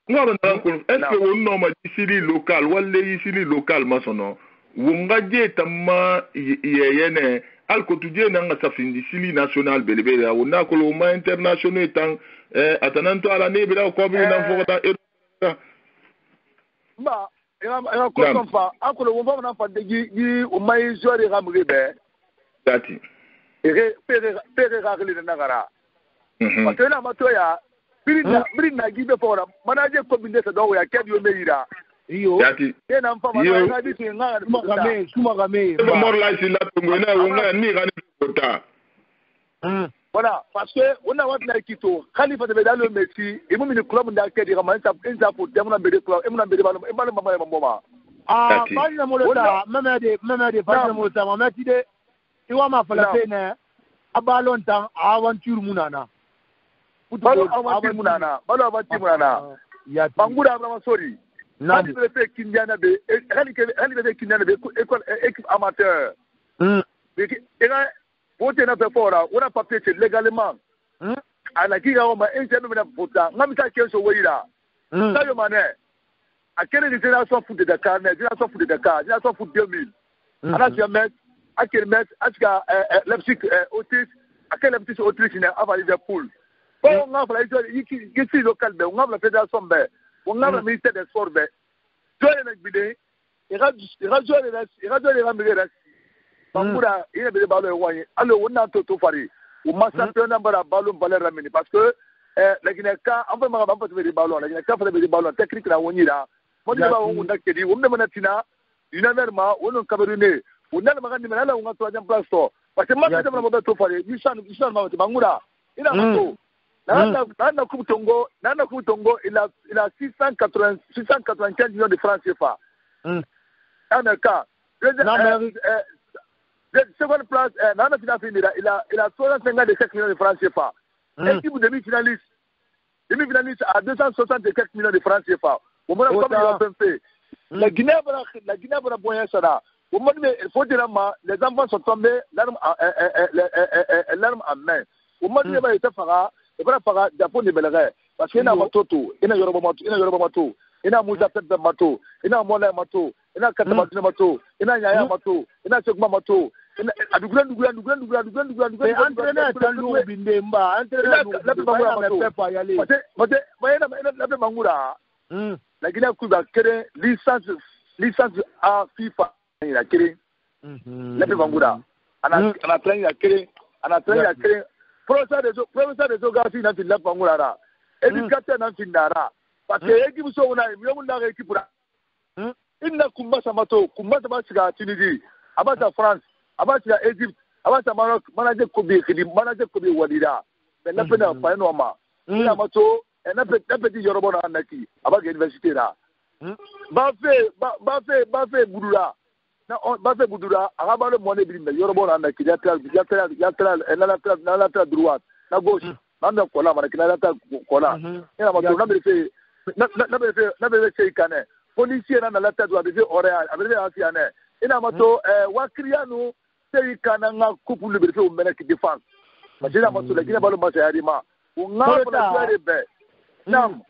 Est-ce que on normal ici local wala ici local masono wongaje tamma yeyene alkotuje nanga safindi sili national belebele wona ko lo ma international tan atananto ala ne bila ko bi nan fota ba era ko sonfa akolo wonfa na fa de o mai jori ramre be dati pere ragli na gara parce que na matoya Brina gibe fora manaje combination do ya kedi o meira iyo ena mfa mana di singa sumagame mor la si la tungo na wonga ni gani kota voilà parce que on a watna kito khalifa de bedalo Messi et mon club nda kedi kama inza pour demona bede club e mona bede balo e balo mama mama pas na molota même de pas na molota mama tide iwa ma fala pena abalon tan aventure munana Balo awati munana. Bangura Abraham Sori. Nani de fait Kindiana be, équipe amateur. Et là, voter na fora, on a papier légalement. À la Giga on m'a ingénieur na vota. Ngamita kenso weira. Ça yo mané. À quelle génération foot de Dakar, génération foot de Dakar, génération foot 2000. Ala jamais à quel mettre à Leipzig Autriche, à quel Leipzig Autriche na avant Liverpool. On a fait local, on a la fédération, on a le ministère des Sports. Il y a des ramirez. Bangura, il y a des ballons. Alors, on a tout fait. On a championnat de ballon Ramini parce que la Guinée-Ka, on peut faire des ballons. La Guinée-Ka fait des ballons techniques. Moi, je vais vous dire, uniquement, on a Camerounais. On a le troisième place. Parce que moi, je vais tout faire. Il y a Bangura. Il a Nana Koutongo, il a 695 millions de francs CFA. En un cas, seconde place, Nana Finafini, il a 65 millions de francs CFA. Équipe demi-finaliste, demi-finaliste à 260 et quelques millions de francs CFA. Au moment où ils ont fait, la Guinée va boire ça. Au moment où il faut dire les enfants sont tombés, l'arme en main. Au moment où il va être fara, il va faire Japon de Belgrade. Parce qu'il y a un matoto, il y a un Yoruba mato, il y a un Moussa Pep mato, il y a un Mola mato, il y a un Katamatine mato, il y a un Yaya mato, il y a un Sekma mato. La Guinée a créé licence à FIFA. Il a créé. La Bangura. On a créé. Professeur des géographies dans la Bangura. Éducateur dans Findara. Parce que l'équipe sont là, il y a une équipe là. Il n'a Kumba Samato, Kumba Samato, Tunisie, Abata France. Abata Égypte, Abata Maroc, manager Kobe Wadida. Mais la peine pas énorme. Il a mato, et n'a petit Yoruba en Naki, avec l'université là. Bafé Boudoula. Bafé Boudoula, Araba le monnaie brime, Yoruba en Naki, la droite, la gauche, la cola, la cola. Il a mato, n'a fait canet. Policier dans la tête doit avoir horaire, avec les anciens. Il a mato, Wakriano. C'est un couple de bénéfices au Ménèque défense. Mais j'ai la moto, la Guinée Ballon Massé Arima. On a pas de bête. Non.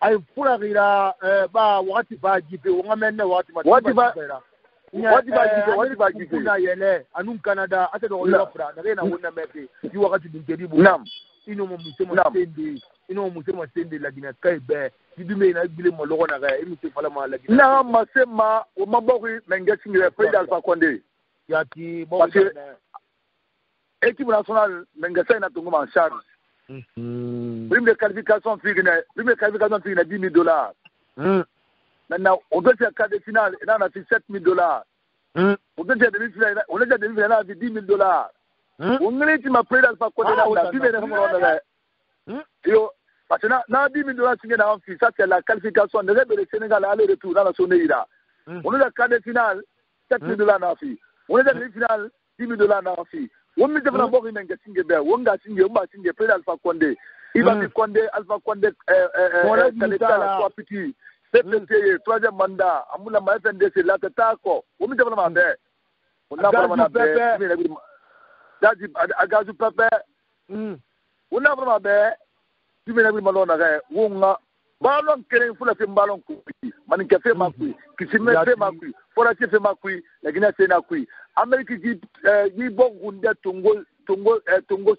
Il faut la rira, Wati va gifler, on amène Wati va gifler. Anum Canada, à cette heure-là, rien à vous n'aimez. Tu auras du terrible. Non. Sinon, mon monsieur la Guinée, Kaibé, tu dis, mais il me l'aura, il me fait pas la Guinée. Non, ma sema, au Mabori, Mengassing, le président Alpha Condé. Parce que l'équipe nationale, Mengassing n'a pas en charge. Prime de qualification finie $10 000. Maintenant, on doit faire quart de finale, et là, on a fait $7 000. On doit faire demi-finale, on a fait demi-finale, on a fait $10 000. On a dit, ma présidente, pas qu'on est parce que dans $10 000 signé dans un fils, ça c'est la qualification de le Sénégal aller-retour dans la zone là. On est dans le quart de finale, $7 000 dans la fille. On est dans la demi-finale, $10 000 dans la fille. On met devant la bourre, il y a un singe, on a signé, président Alpha Condé. Il va dire Condé, Alpha Condé, soit petit, CPT, troisième mandat, Amoula FNDC, là, c'est d'accord. On met devant la main. On a vraiment la paix. Agazou Pépé. On a vraiment la paix. Tu me l'as dit, Malon, Wonga. Ballon keren fula fe ballon ku man ka fe makui kisime fe makui fora ke fe makui la Guinée fe na kui Amerique yi bongunde tongo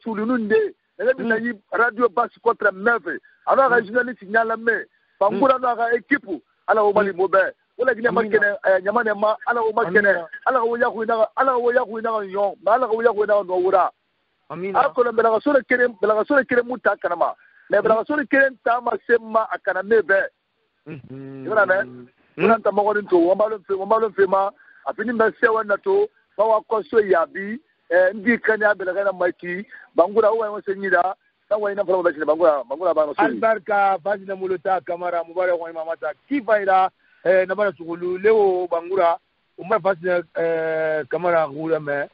sulununde la bi na yi radio basse contre meve alors la journaliste nyala me bangura na ga équipe ala o mali mobe wala Guinée makene nyamane ma ala o makene ala o yaku na yo ala o yaku na no wura amina akolo bela sore keren muta kanama mais bala sori keren tama sema akana mebe ngana ne ngana tamogorin to wambalon fema afini mesewa na to bawa koso yabi ndi kanya bela na maki bangura wa wasenyida na wa ina fara bashine bangura ba no sori albarka fazina mulota kamara mubarak wa mamata kifaira na bala sugulu leo bangura umma fazina kamara gura me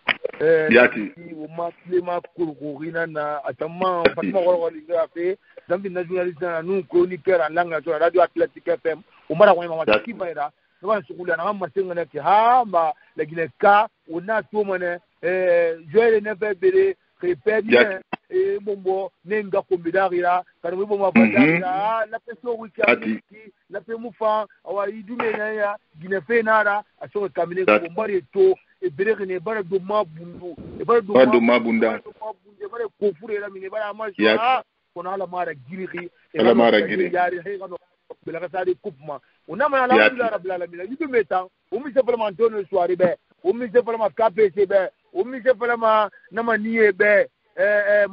yati umma klima kurkurina na atama fatma goro linga fe zambi na journaliste na nous chroniqueur en langue sur radio Atlantique FM umara kwa mama kibaira na sugulu na mama sengana ki ha ma la Guinée ka ona to mane joël ne fait bere répète et bombo nenga kombidarira kana bombo mabandara la peso weekend la pe mufa awa idume na ya Guinée fe nara aso kamine ko bombare to e bere ne bara do mabundu e bara do mabunda e bara ko fure la mine bara ma kona ala mara giri yari he kano bela ka sari kupma una mana la rabbil alamin yidu meta o mi se vraiment Antonio Soare be o mi se vraiment KPC be o mi se vraiment nama nié be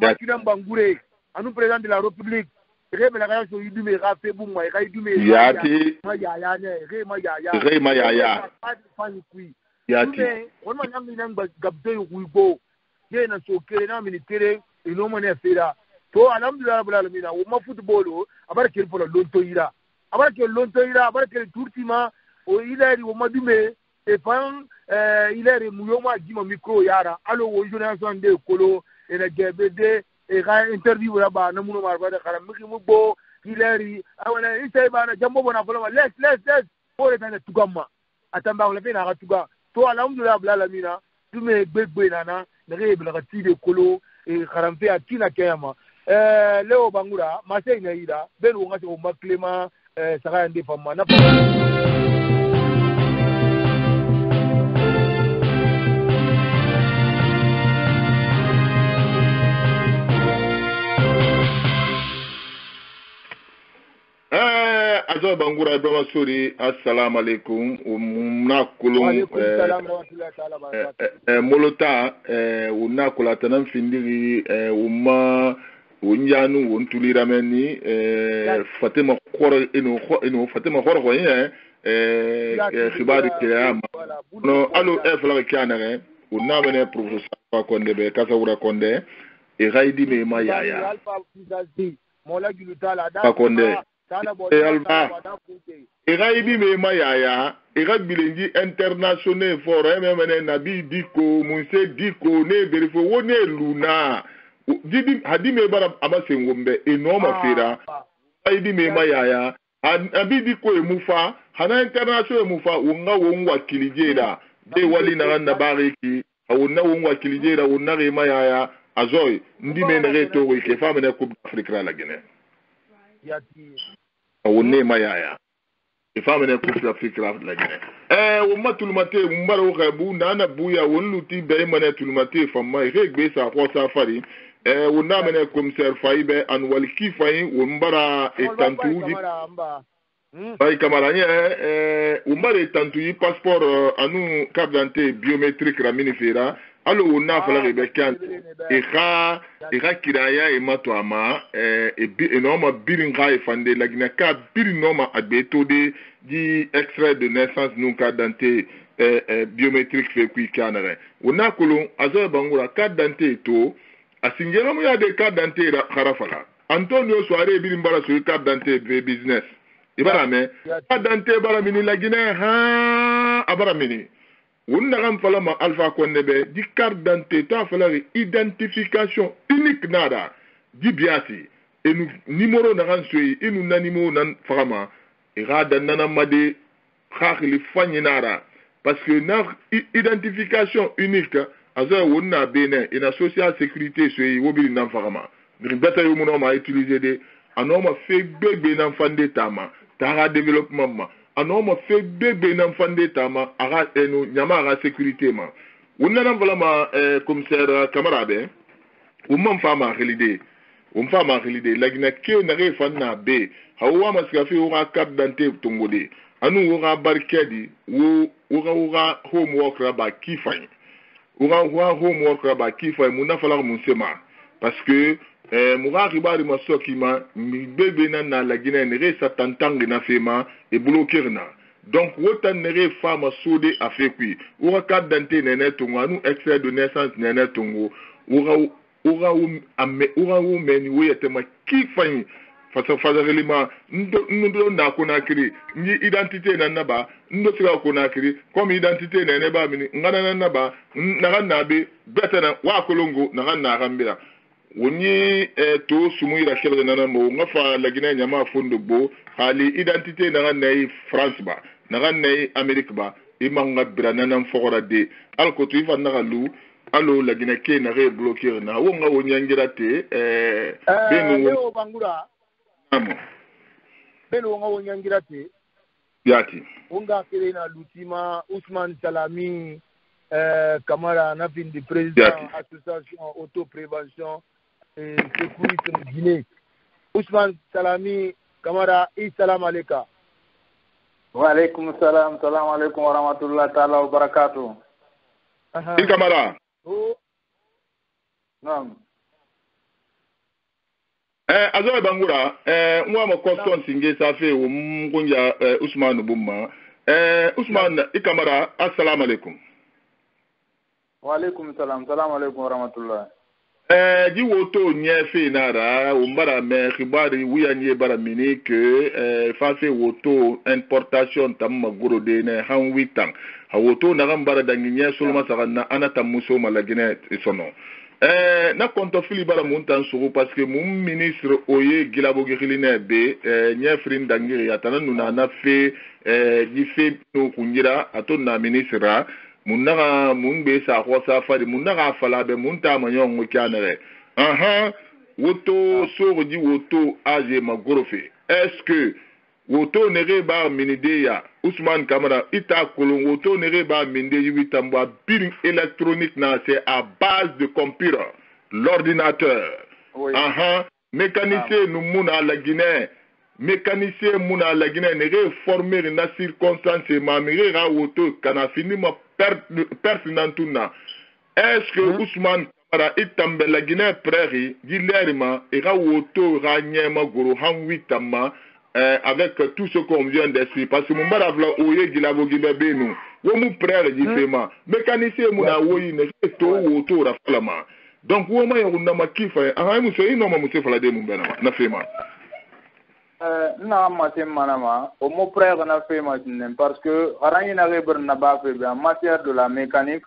Makina Bangure anu président de la République bela ka so yidu me ka fe bu mo ka yidu me yati ma ya ne ma ya fani kui yati on ma nyam ni nang gabde yugo ye na so kere na ministere ino mo ne fera to alhamdulillah rabbil alamin o ma football abarke polo lonto ira abarke turtima o ilari o madume e pan ilari muyoma jima micro yara alo o journaliste de kolo e na gbd e ga interview raba na muno marba de kala miki mubo kileri awana isay bana jambo bona folo les pore tane tukama atamba ko lefina ka tuka to alhamdulillah blala mina tume gbegbe nana nere bla ka tide kolo e kharampe atina kayama leo bangura masay na ida ben wo ngati o maklema saka ndi fama na azo bangura Ibrahima Sori assalamu alaikum umna kulum molota una kula tanan findiri umma unyanu untulira meni Fatima khoro ino Fatima khoro ko khibari kiyama no alo fala kanare una mene professeur pa konde be kasa wura konde e gaidi me mayaya mola gulutala pa konde Iraibi me mayaya, Irak bilingi international for MMN Nabi Diko, Munse Diko, ne verifo, wone luna. Hadi me bara amase ngombe, enoma fera. Iraibi me mayaya, Nabi Diko emufa, hana international emufa, unga wongwa kilijera. De wali na randa bariki, hauna wongwa kilijera, unare mayaya, azoy, ndi me nereto wike, famene Coupe d'Afrique la Guinée. Awone mayaya ifamene Coupe d'Afrique la Guinée woma tulumate mbara okabu nana buya wonluti be mane tulumate famma regbe sa ko safari wona mene commissaire Faibe anwal kifai wombara etantu di bay kamaranye wombara etantu yi passeport anu carte d'identité biométrique ramini fera alo wona fala rebekan eka kiraya emato ama enoma biringa efande lagina ka birinoma abeto di extrait de naissance non carte d'identité biométrique fait kui kanare wona kolo azo bangura carte d'identité to asingera mu ya de carte d'identité kharafala Antonio Soare birimbara so carte d'identité business ibara me carte d'identité bara mini lagina ha abara mini wonna gam falama alpha konnebe di carte d'identité ta falari identification unique nada di biasi enu numéro na gan soyi enu nanimo nan fama irada nana made khakli fanyinara parce que na identification unique azo wonna bene ina social sécurité soyi wobi nan fama ni beta yo mono ma utiliser de anoma fe bebe nan fande tama tara développement ma anoma fe bebe nan fande tama ara enu nyama ara sécurité ma wonna nan valama commissaire camarabe umman fama khalide umfama khalide lagina ke na re fanna be hawa maskafi ura carte d'identité tongode anu ura barkedi ura homework raba kifai ura homework raba kifai muna fala munsema parce que mura ribari masokima mi bebe na lagina ne re satantang na fema e bloquer na donc wotan ne re fama sode afekui ura carte d'identité nene tongo anu extrait de naissance nene tongo ura meni weyetema kifai fasa relima ndo na konakiri ni identité na naba ndo sira konakiri comme identité na neba mini ngana na naba na be betana wa kolongo na rambira woni to sumuira kele na mo ngafa lagina nyama fondo bo hali identité na nai France ba na nai Amerique ba imanga brana na fogora de alko to ifa na lu allo lagina ke na re bloquer na wonga wonyangira te beno bangura amo beno wonga wonyangira te yati wonga kele na lutima Ousmane Salami Camara na fin du président association auto-prévention et sécurité de Guinée. Ousmane Salami Camara, salam alaikum. Wa alaikum salam, salam alaikum wa rahmatullahi ta'ala wa barakatuh. Camara. Oh. Naam. Azo bangura mwa mo custom singe safe wo mgonja Ousmane Bumma. Ousmane Camara, assalamu alaikum. Wa alaikum salam, salam alaikum wa rahmatullahi. Di woto nyefe nara umbara me khibari wiya nye bara mini ke face woto importation tamma goro de ne han witan ha woto na gambara dangi nye sulma sagana anata muso malagine isono na konto fili bara mun tan sugu parce que mun ministre oye gilabo giline be nyefrin dangiri atana nuna na fe di fe no kunjira atonna ministra mun naga mun be sa ko sa fadi mun naga fala be mun ta manyon ko kanere woto soro di woto age magorofe est-ce que woto nere ba minideya Ousmane Kamara ita kolon woto nere ba minde yitamba bill électronique na c'est à base de computer l'ordinateur mécanicien nous muna la Guinée mécanicien muna la Guinée nere former na circonstance mamire ra woto kana fini ma pertinentuna est-ce que Ousmane Kamara itambe la Guinée prairie dilerima et ra woto ra nyema goro han witama avec tout ce qu'on vient d'expliquer parce que mon baravla oye gilabo gibe nous wo mu prère différemment mécanicien mu na woyi ne to woto ra falama donc wo ma yuna makifa mu so ino ma musefa la de mu bena na fema na matem manama au mo prère na fema parce que arani na reber na ba fe en matière de la mécanique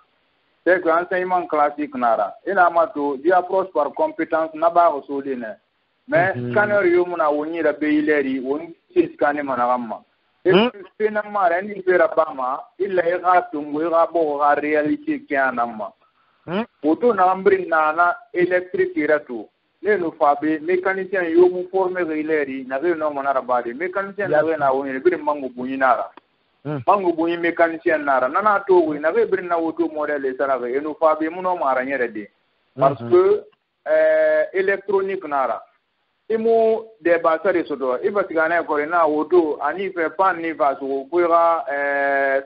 c'est que enseignement classique nara ina mato di approche par compétence na ba resodine mais scanner yo muna woni da beileri woni scanner managama et finalement rendi pera bama illa ira tungu ira bo ga réalité kianama auto na ambrin na électrique iratu le no fabe mécanicien yo mu former ileri na re no manara bade mécanicien na re na woni bir mangu bunyinara mangu bunyi mécanicien nara nana to wi na re bir na auto modèle sara re no fabe mu no mara nyere de parce que électronique nara imo de basare sodo ibatigana ko na wodo ani fe pan ni vaso kuira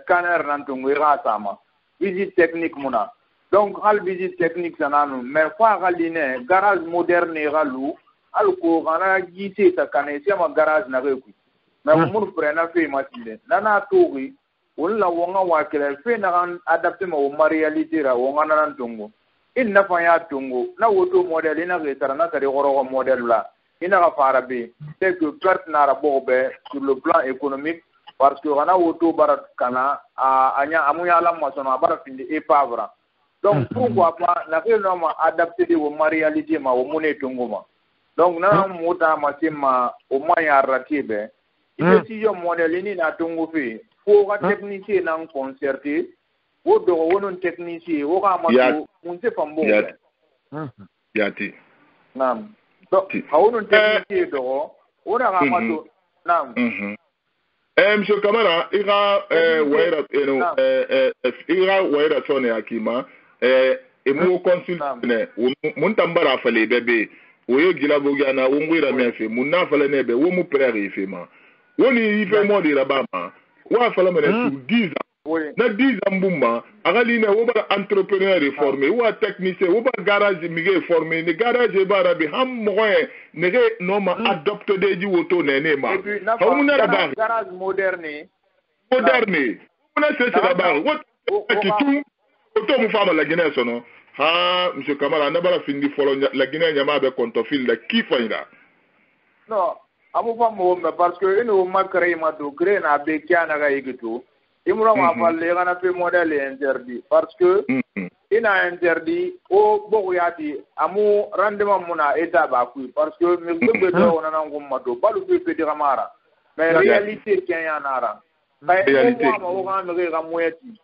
scanner nantungu ira sama visite technique muna donc hal visite technique sananu mais fa galine garage moderne galu alko gana gite ta kanesi ma garage na reku mais mun prena fe matinde nana togi wala wonga wakela fe na adapter ma o réalité ra wonga nantungu il na fa ya tungu na wodo modèle ina retara na tare goro modèle la ina ka farabe c'est que perte na bobe sur le plan économique parce que on a auto barat kana anya amuya la masono bara findi e pavra donc pourquoi pas na que non adapter de au réalité ma au monnaie tunguma donc na muta masima au moyen ratibe il si yo modèle ni na tungu fi faut ka technicien na concerté o do wonon technicien o ka mato munse fambo yati nam donc awon technicien do ora ga mato nam monsieur Kamara ira waira ira waira sone akima mu consulte ne mun tambara fale bebe oyo gilabo gana wo ngwira mefe mun na fale nebe wo mu prairie fema woni ife mo dira bama wa fale mene sur 10 ans na 10 ans bumba agali ne wo ba entrepreneur reformé ou technicien wo ba garage mige formé ne garage bara bi ham moye ne no ma adopte de di woto ne ma ha mun na ba garage moderne mun na c'est la barre wo ki tout auto mu fama la Guinée sono ha monsieur Kamara na bara findi folo la Guinée nyama be kontofil la ki faida non amu famo parce que ino makare ma do gré na be kiana ga yigitu imro ma falle gana pe modèle interdit parce que ina interdit o bogo yati amu rendement muna état ba ku parce que me gbe do wona ngum ma do balu pe de gamara mais réalité kenya nara réalité o ga me ga moyeti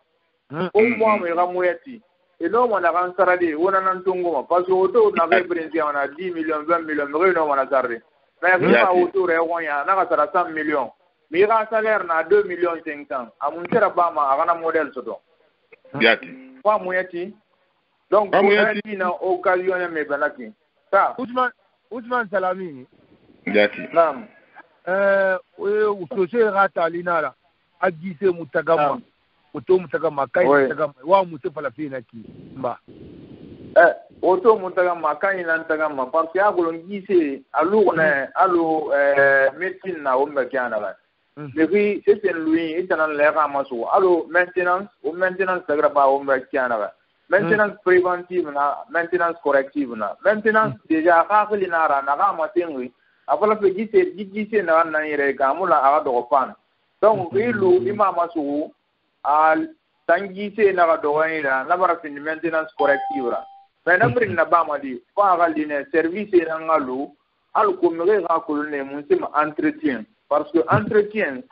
o mo me ga moyeti et non on a ransarade wona nan tongo parce que auto na ga brinzi on a 10 millions 20 millions me no on a sarre mais riba auto re wonya na ga sara 100 millions mais il a salaire na 2 millions 500 amuntera bama agana modèle soto yati kwa moyeti donc moyeti na occasion me banaki ça Ousmane Salami yati naam usose rata linara agise mutagama oto mutagama kai mutagama wa musefa la fina ki mba oto mutagama kai na ntagama parce que agolo ngise alu na alu médecine na o mekana la depuis c'est lui et dans les ramasso allo maintenance c'est pas au mekana maintenance préventive na maintenance corrective na maintenance déjà khali na ra na ramatengi afala pe gise na na ire gamula aga do pan donc ilu imama su al tangise na do ira na bara fin maintenance corrective ra mais na brin na ba ma di fa ga line service na ngalu al ko me ga ko ne mun se ma entretien parce que entretien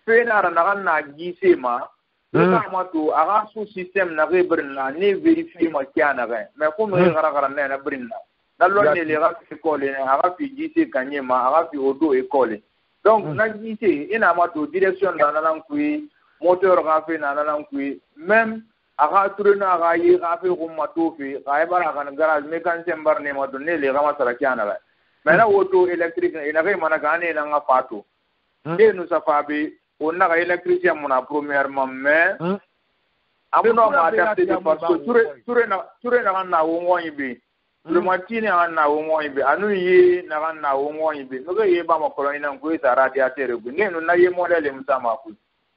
fait na gise ma na ma to aga sous système na re brin na ne vérifier ma kiana ga mais ko me ga na brin na lo ne le ga école ne aga fi gise kanye ma aga fi odo école donc na gise ina ma to direction na nan kui moteur ga fe na nan kui même aga turena aga yi ga fe ko ma to fi ga bara ga garage mécanicien bar ne ma to ne le ga ma sara kiana ga mais na auto électrique ina ga mana ga ne na nga pato et nous ça fait on a électricien mon premièrement mais amuno ma adapté parce que touré na wo yibe le matine na wo yibe anu yi na wo yibe no ye ba ma koloni na ko ta radiateur go ne no na ye modèle msama ku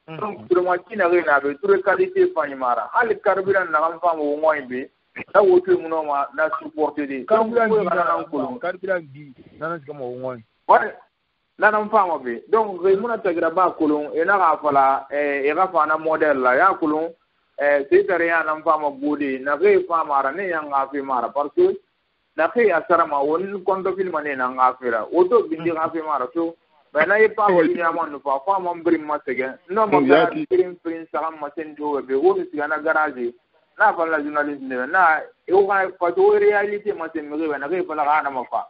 donc le matine na be touré qualité fanyimara al carburant na am fam wo yibe na wo tu muno ma na supporter de carburant bi na kama wo yibe nanam fama be donc muna tagira ba kulun ina ga fala e ga fana model la ya kulun c'est rien nam fama bodi na ge fama ra ne yang ga fi mara parce que na ke asara ma won kondo film ne na ga fira oto bindi ga fi mara so mais na ye pa ko ni amon fa fama mbri ma tege no ma ga prin sa ma sen do be wo ni na garage na fa la journaliste ne na e o ga fa to réalité ma sen me na ge fa la ga na ma fa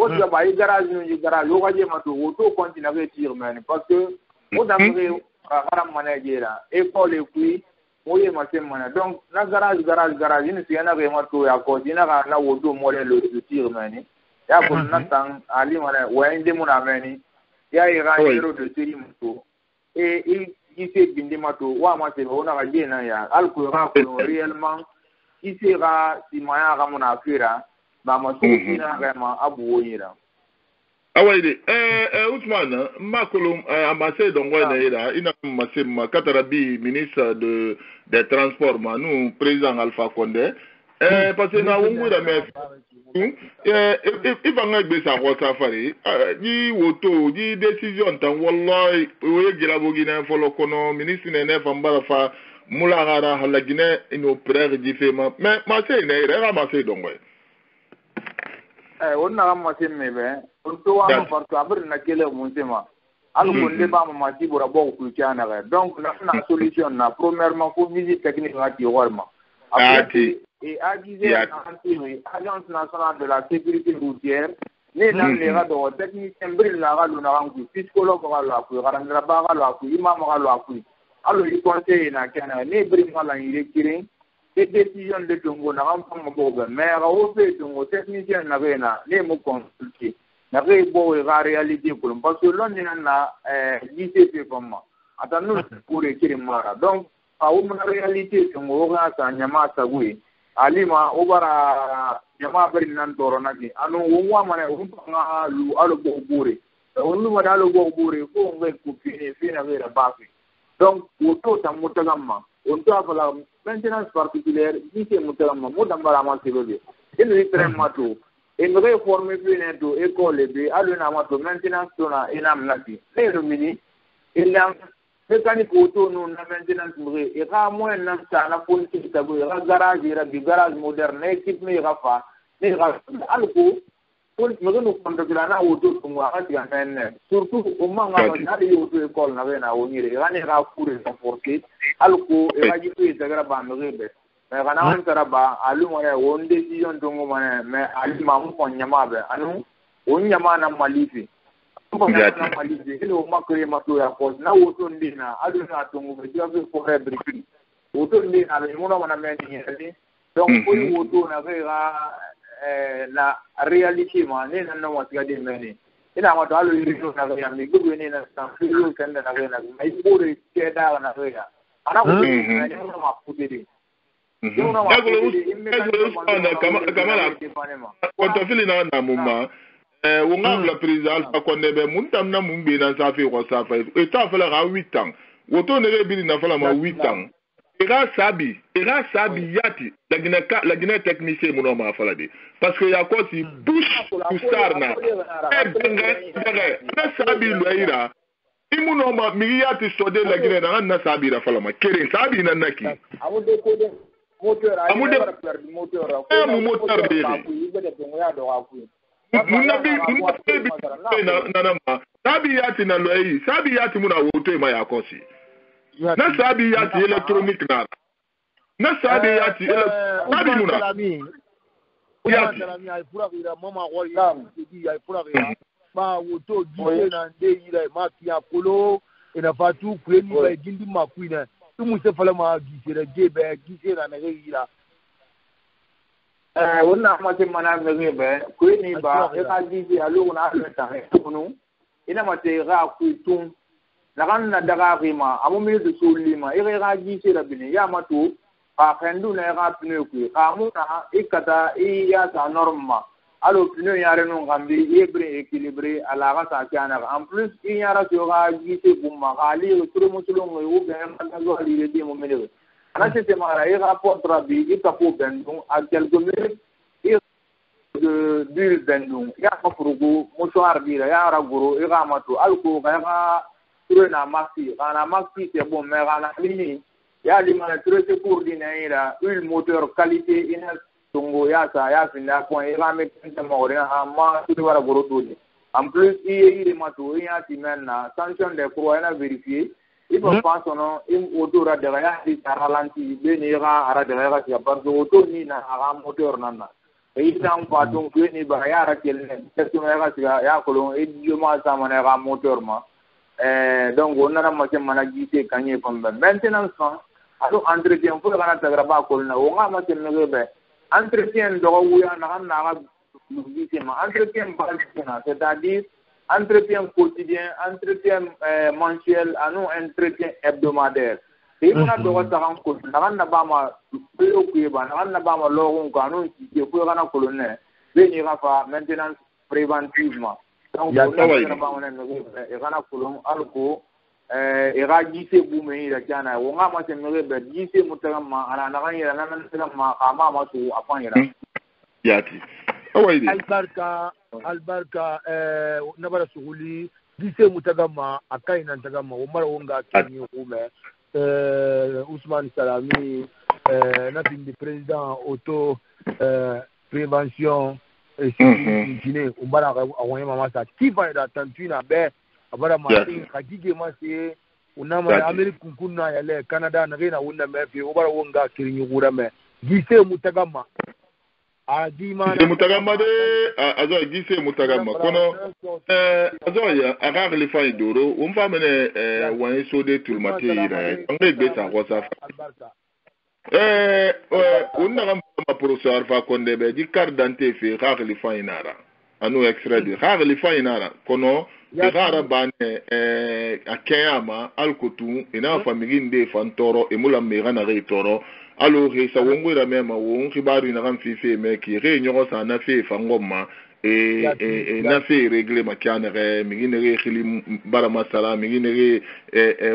o dia ba garage ni garage o ga je ma to auto continue à tirer mais parce que o da me ga manager école kui o ye ma se mana donc na garage ni si na ga ma to ya ko dina ga na auto modèle de tirer mais ya ko na tan ali mana wa inde mo na meni ya ira hero de série moto et il s'est bindi ma to wa ma se o na ga je na ya al ko ra ko réellement il sera si maya ga mo na fira ma to ina vraiment abu yira awaide Ousmane makolum ambassade d'Ongwa ina ina masema katarabi ministre des transports nous président Alpha Condé parce que na wungura me if anga gbe sa ko safari ni woto di décision tan wallahi o yegila bogina folo kono ministre ne fambara fa mulagara halagine ino prère di fema mais ma se ne ra ma se d'Ongwa on na ma se mebe on to wa par to abir na kele mon tema al ko le ba ma ti bora bo ku tiana ga donc na solution na premièrement faut visite technique à Tiorma après et agiser agence nationale de la sécurité routière ne na le ga do technicien bril la ga lu na ngu psychologue ga la ku ga na ba ga la ku imam ga la ku allo il conseil na kana ne bril ma la yire et décision de Tongo na ram fam bo be mais ga o fe Tongo technicien na rena ne mo consulter na re bo ga réalité ko parce que l'on na ICP comme ata nous pour écrire mara donc a o na réalité Tongo ga sa nyama sa gui alima o bara nyama bari nan toro na ki anu wo wa mane o nga lu alo bo bure o lu ma dalo bo bure ko ngai ku fini na vera ba donc o to ta mutagamma on to afala maintenance particulière dite mutamma modambara ma sebe il est très mato et me réformer bien to école be aluna ma to maintenance to na inam lati le domini il a mécanique auto no na maintenance mre e ga mo na ta na politique ta go ga garage ra bi garage moderne équipe me ga fa ne ga alko pour me no kondo na auto ko wa ga men surtout au manga na de auto école na na wonire ga ne ga fure sa forcer alko e ga jitu e daga ba me be mais kana on taraba alu mo won décision to mo mane mais ali ma mo ko nyama be anu on nyama na malifi ko na malifi ile o makre ma to ya ko na auto ndina adu na to mo be jobe ko rebriki auto ndina le mo na men ni donc ko auto na ga la réalité ma ne na no wasiga de meni ina ma to alu yiri na ga mi gugu ne na san filu kan na ga na mai bore ke da na ga ana ko ne ma kudede quand fili na mumma wonga la président Alpha Condé be muntam na mumbe na safi ko safa et ta fala ga 8 ans woto ne be na fala ma 8 ans ira sabi yati la Guinée technicien mo ma fala de parce que ya ko si push kusarna na sabi loira imuno ma mi yati sode la Guinée na sabi ra fala ma kere sabi na naki moteur ay amude perdu moteur mu moteur de nanama sabi yati na loyi sabi yati muna woto ma yakosi na sabi yati electronic na sabi yati sabi muna yati ay pura ira mama ko ya di ay pura ira ba woto gise na nde ira ma kia polo ina fatu kweni ba gindi makuina tumu se fala ma gise da gebe gise na ira wannan mace mana mai ba kweni ba ya ka gise a lokacin alwata kunu ina mace ga ku tun na kan na daga rima amu mi de sulima ire ga gise da bini ya mato a kandu na ga pneu ku amu na ikata ya sa norma alors pneu yare non gambi ebre équilibré à la race akiana en plus il y a sera gise bumma ali turu musulungu u ben ma go ali de mo mele ana se mara il rapport rabi il tapo bendung à quelques minutes de d'huile bendung ya ko furugo musoar dira ya raguro il ramato alko ga turu na maxi kana maxi c'est bon mais kana lini ya limana turu c'est pour dinaira huile moteur qualité ina tungo ya sa ya finda point ira me tenta mawre amma tu wara goro tuli en plus il mato ya timena sanction de croix na vérifier il faut pas sono im odora de ya di ralenti be ni ra ara de ya ya par auto ni na ara moteur nana e tan pa donc ni ba ya ra kelne question ya ya kolon e dio ma sa mana ra moteur ma donc on na ma ke mana gite kanye pamba maintenance alors entretien pour kana tagra ba kolna o nga ma ke ne entretien de wuya na entretien balsina c'est-à-dire entretien quotidien entretien mensuel anu entretien hebdomadaire et on a droit à rencontrer na ba ma préoccupé na ba ma logon kanu qui pour kana colonel venir fa maintenance préventivement donc on a ba on e kana colon alko e ga gise bume ira kana wo nga ma semere be gise mutama ana na ganya na na ma ama ma su afanya yati awaidi albarka nabara suguli gise mutagama akaina ntagama umara wonga kenyi ume Ousmane Salami na bindi président auto prévention et sécurité umara awanya mama sa kiva da tantuna be abara ma hakike ma se unama America kunna yale Canada na rena wonna mefi ubara wonga kirin yura me gise mutagama adima gise mutagama de azo gise mutagama kono azo ya aga le fa idoro umfa mene wan so de tulmati ira ngbe be sa whatsapp unna ma professeur fa konde be di carte d'identité fi aga le fa inara anu extrait de aga le fa inara kono igara bane akeyama alkotu ina family nde fantoro emula mega na retoro alo he sa wongwira mema won khibaru na kan fife me ki re nyogo sa na fe fangoma na fe régler makana re migine re khili bara masala migine re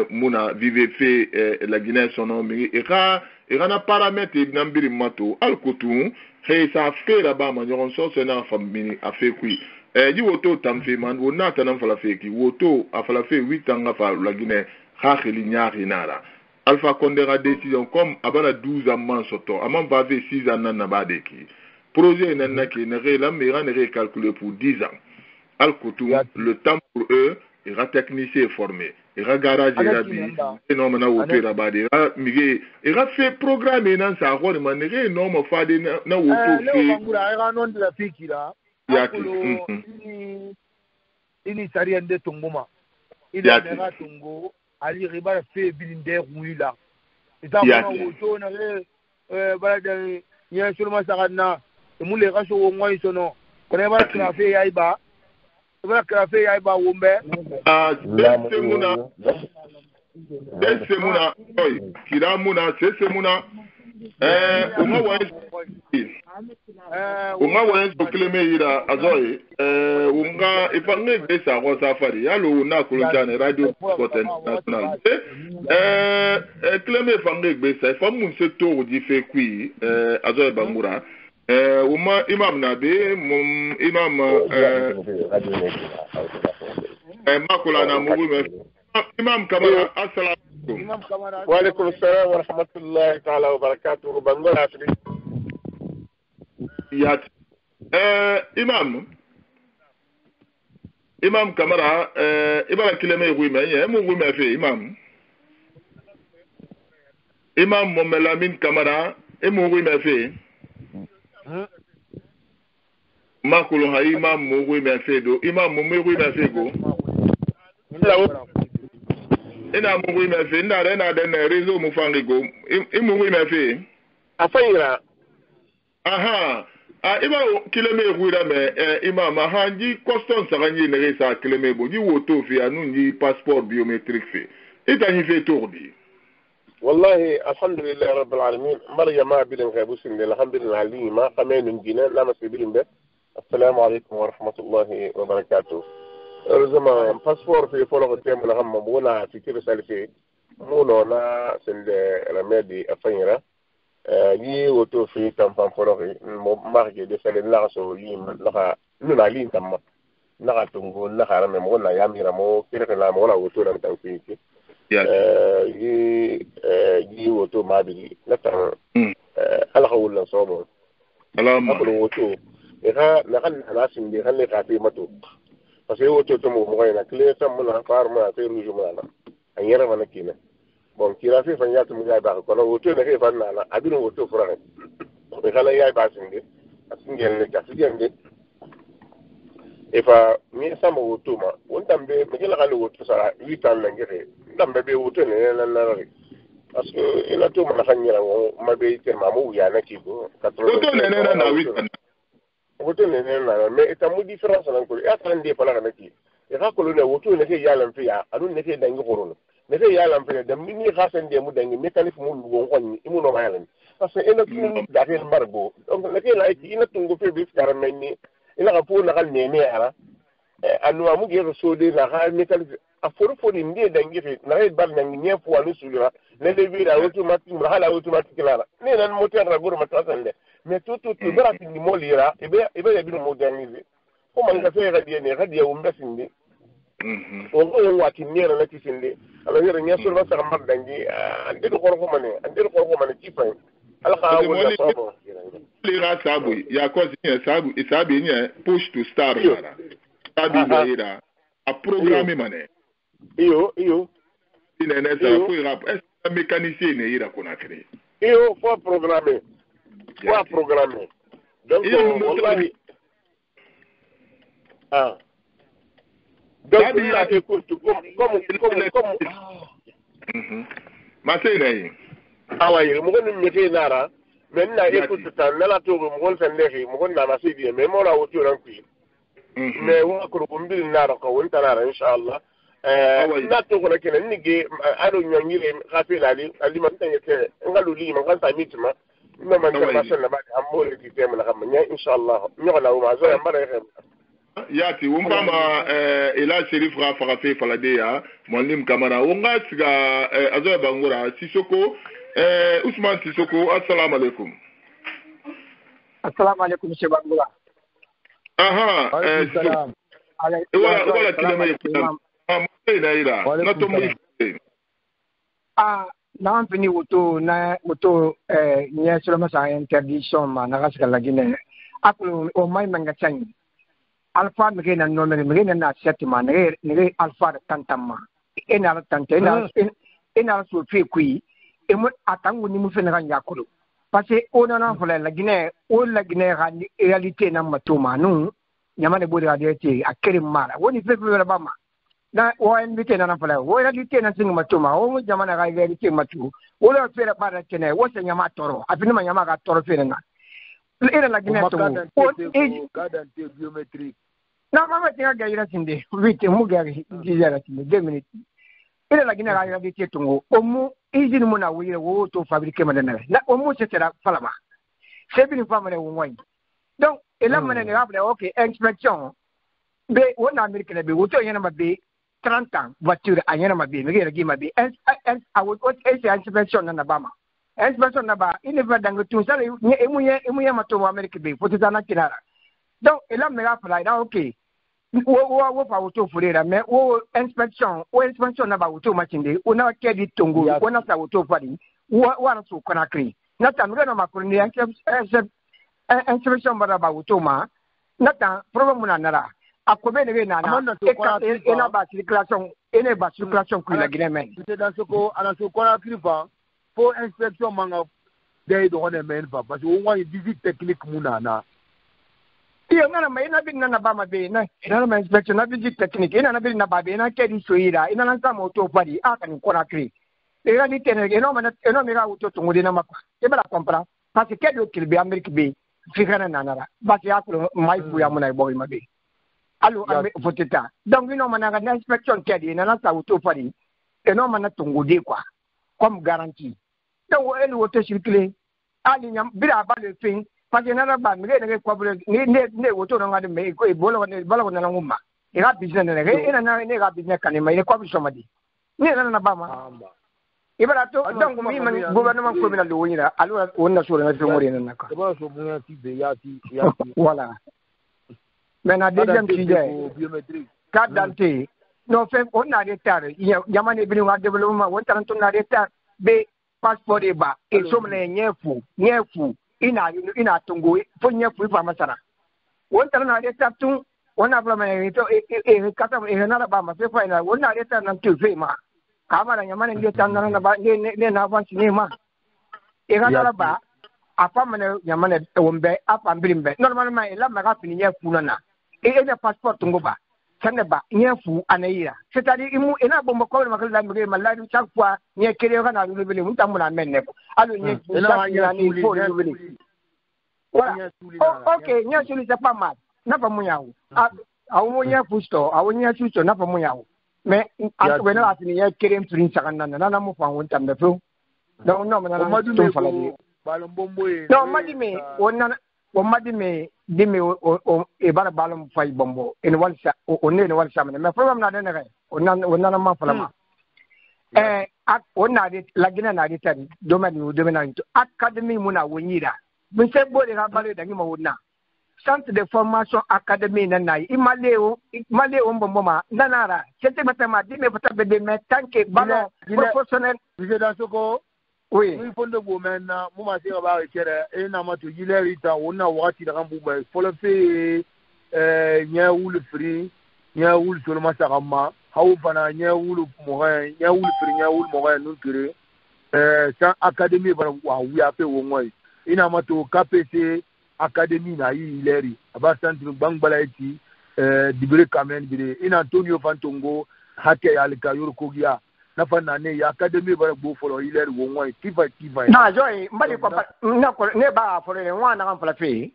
muna vive fe la Guinée sono mi ira na paramètre nambiri mato alkotu he sa fe la ba ma nyogo so na family afe kui di woto tamfe man wona tanam fala feki woto afala fe 8 ans fa la Guinée khali nyari nara Alpha Condé a décision comme abana 12 ans man soto amam va ve 6 ans na badeki projet nana ki ne la mera ne calculer pour 10 ans al kotou le temps pour eux ira technicien formé ira garage ira bi non mana woto ira bade mige ira fait programme nan sa ko man ne non ma fa de na woto fait ira non de la fikira ini sariande tongoma ila nera tongo ali riba fe bilinde ruila ita ko woto na balada ya sulma sagana mule gaso ngoi sono kone ba krafe yaiba wombe semuna oi kiramuna semuna uma wa so kleme ira azoi unga ifange besa ko safari yalo na kulutana radio sport international kleme fange besa ifamu se to di fe kui azoi bangura uma imam nabe imam makula na mugu imam kamara assalamu Wa alaikum assalam wa rahmatullahi ta'ala wa barakatuh. Bangola Afri. Yat. Imam Kamara, ibara kileme wime, mu wime fe imam. Imam Momelamin Kamara, mu wime fe. Makulu ha imam mu wime fe do, imam mu wime fe go. Ina mu wime fe, na den rezo mu fangigo. Imu wime fe. Afayira. Aha. Ima kileme wira me imam hanji custom saranyi nere sa kileme bo ni woto fi anu ni passeport biométrique fi ita ni fe tourdi wallahi alhamdulillah rabbil alamin maryama bilin ghabusin alhamdulillah li ma qamen jina la masbilin be assalamu alaykum wa rahmatullahi wa barakatuh zama passeport fi folo tem la hamma wala fi kire salfi muno na sende remedi afanyira yi woto fi tampan foroki mo marke de sele la so lim la nuna lin tamma na tungo na khara me mo na yamira mo kire la mo la woto ram tan fi yi woto mabili na tan ala khawla sobo ala ma woto na kan na sin de kan le ka fi mato parce que woto to mo na clé tam na farma fe rouge mo na anyera mana kina bon kira fi fan yatu mu ba ko no woto ne ke fan na abinu woto fura e kala yai ba singe asingel ne ka sigende e fa mi sama woto ma won tambe me kala kala woto sara 8 ans ngere tambe be woto ne na ri parce que ila to ma fanyira wo ma be te ma mu ya na ki go woto ne na 8 ans woto ne na me eta mu difference nan ko ya tan de pala na ki e ka ko ne woto ne ke ya lan fi ya anu ne ke dangi horono ne ke ya lan fi da mini khasen de mu dangi mécanique mu wo ngoni imu no ma yalan parce que ina tun da ke margo donc ne ke la ina tungo fe bi skara menni ina ka fu na kan ne ne ara anu amu ge so de na ha mécanique a foro fori ndi dangi fe na re bar nangi ne fu anu sulura ne de bi da automatique mu hala automatique la ne nan moteur ra goro mata sande mais tout bara ni molira e be ya bi no moderniser ko man ka fe ga die ne ga die o mbesindi o ko wati nera na tisinde ala yere nya so ba sa mar dangi ande ko mane ci fa ala ka wala sabo li ra sabu ya ko sabu isabi nya push to start ara sabi baira a programme mane iyo ina na sa ko ira est mécanicien ne ira ko na créer iyo faut programmer donc wallahi donc là écoute comme Matene awaye mo gonu nyete nara mais na écoute ta na la to mo gon sandeki mo gon na masidi mais mo la wotu ran ku mais wa ko ko mbil nara ko won tanara inshallah na to ko kene nige ado nyanyire khafila ali man tanyete ngalu li man kan mitima no man ta masala ba amore ki tem na xam nya inshallah nyola ma zo yambare xem yati wumpama ila Sheriff Rafa fe falade ya Mwalim Kamara wonga siga azoya bangura Sissoko Ousmane Sissoko assalamu alaikum monsieur Bangura aha wala kilama yekuta na ira na to mu na mpini woto nya solo sa interdiction ma na gasika lagine akulu o mai manga changi alpha mege na nomere mege na setima nege alpha tantama ena tante ena so fe kui e mo atangu ni mu fe na yakulu parce que ona na fola la Guinée ga réalité na matuma nu nyamane bodi ga dete akere mara woni fe fe ba ma na o invité na fola o réalité na singa matuma o jamana ga réalité matu o la fe ba ra tene wo se nyama toro afini ma nyama ga toro fe na ina la Guinée to cadence biométrique na mama tinga gaira sinde vite mu gari dijara sinde 2 minutes ina la Guinée ga réalité tungo o mu izini muna wire wo to fabriquer madana na o mu setera falama sebini famane wonwai donc ela mané ne après OK inspection be wona Amérique be woto yana mabe 30 ans voiture anyana mabe ngere gi mabe awo inspection na bama inspection na ba il va dans tout ça emuye mato Amérique be foto sana kinara donc ela me après là OK wo fa auto furera mais wo inspection na ba auto machinde ona kedi tongo ona sa auto fari wa na so kona kri na tamre na makurni inspection ba auto ma na ta problem na nara akobe ne na ena ba circulation ku la Guinée c'est dans ce ko ana so kona kri fa pour inspection manga day do ne men fa parce que on voit une visite technique munana. Iyo ngana mai na bin na ba ma be na ina na inspection na visite technique ina na bin na ba be na kedi soira ina na sa moto padi aka ni kona kri e ga ni tene eno me ga auto tungu dina makwa e bala compra parce que kedi o kilbe Amerique be fikana nanara ba ya ko mai fu ya muna boy ma be allo ame foteta donc ino mana ga inspection kedi ina na sa auto padi eno mana tungu de kwa comme garantie donc elle auto circuler ali nyam bira ba le fin parce que nana ba mi ne ko bule ne woto no ngade me ko bolo na ngumma e ga business ne ga ne ga business kan me ne ko bi somadi ne nana ba ma e bara to donc mi man gouvernement ko mi na lo nyira alo wonna so na fe mori nana ka ba so mu ya ti be ya ti voilà maintenant deuxième sujet carte d'identité no fe on na retard yamane bi wa développement won tan to na retard be passeport e ba e so na nyefu ina tungo fo nyefu fa masara won tan na retard tun wona problème to kata na ba ma fe fa ina wona retard nan to fe ma kama na yamane ndio tan na ba ne na avance ne ma e ga na ba apa mane yamane wombe apa mbilimbe normalement ila maga fini nyefu na ene passeport tungo ba sande ba nyefu anaira c'est-à-dire imu ena bombo ko ma kala mbe maladi chaque fois nye kere kana lu bele mun tamuna menne ko allo nyefu na ni fo lu bele voilà OK nyefu c'est pas mal na pa munyawo awu mo nyefu sto awu nyefu sto na pa munyawo mais en tout cas na asini nye kere mtrin sakana na mo fa won tambe fo donc non na to fala ni non madime wonna o madime dimi o e bara balum fay bombo en walsa o ne ne walsa mais problème na den kay on na ma falama on na de la gina na de tari domaine na académie muna wonyira bin se bode ga bale da ngima wonna centre de formation académie na nai imaleo bombo ma nanara c'était matama dimi fata be de mais tant que ballon professionnel dans ce ko oui il faut de gomen mo ma se ba kere e na ma to yileri ta wona wati da kambu ba folo fe nya wul free nya wul so ma sa kama hawo bana nya wul mo nya wul free nya wul mo nun kire sa académie ba wa wi ape wo ngoi ina ma to KPC académie na yileri aba centre bangbala eti dibre kamen bire ina Antonio Fantongo hake alika yorkogia na fana ne ya academy ba bo folo iler wo ngwa kifa na joy mbali ko na ko ne ba folo ne wa na kan fala fe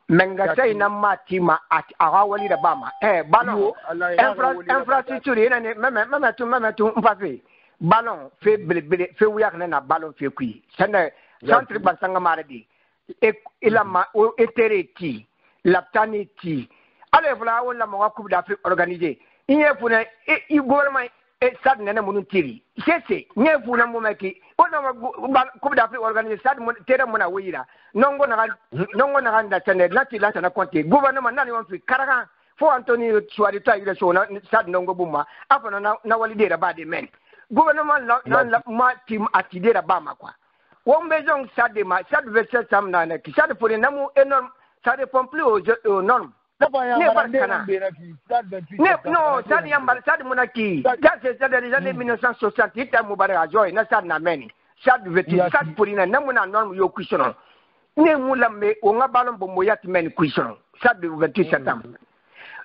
menga sai na matima at awali da bama ballon infrastructure ina ne mama tu mpafe ballon fe bele fe wuyak na ballon fe kui sanda centre basanga maradi ilama etereti laptaniti ale vla wala mo coupe d'Afrique organisé iye funa i gouvernement stade nene munun tiri sese nyefu na momaki ona coupe d'Afrique organisé stade tere mona wira nongo na nda tene lati lata na konte gouvernement nani won fi karaka fo Anthony Suarez ta ile so na stade nongo buma afana na walidera ba de men gouvernement na ma team atidera ba makwa won bejon stade ma stade verset sam na ne ki stade pour namu énorme ça répond plus aux normes. Non, ça dit ambassade monaki. Ça c'est des années 1960. Il y a Moubarak à Joy, na ça n'amène. Ça devait être ça pour une namuna norme yo question. Ne moulambe on a ballon bon moyat men question. Ça devait être septembre.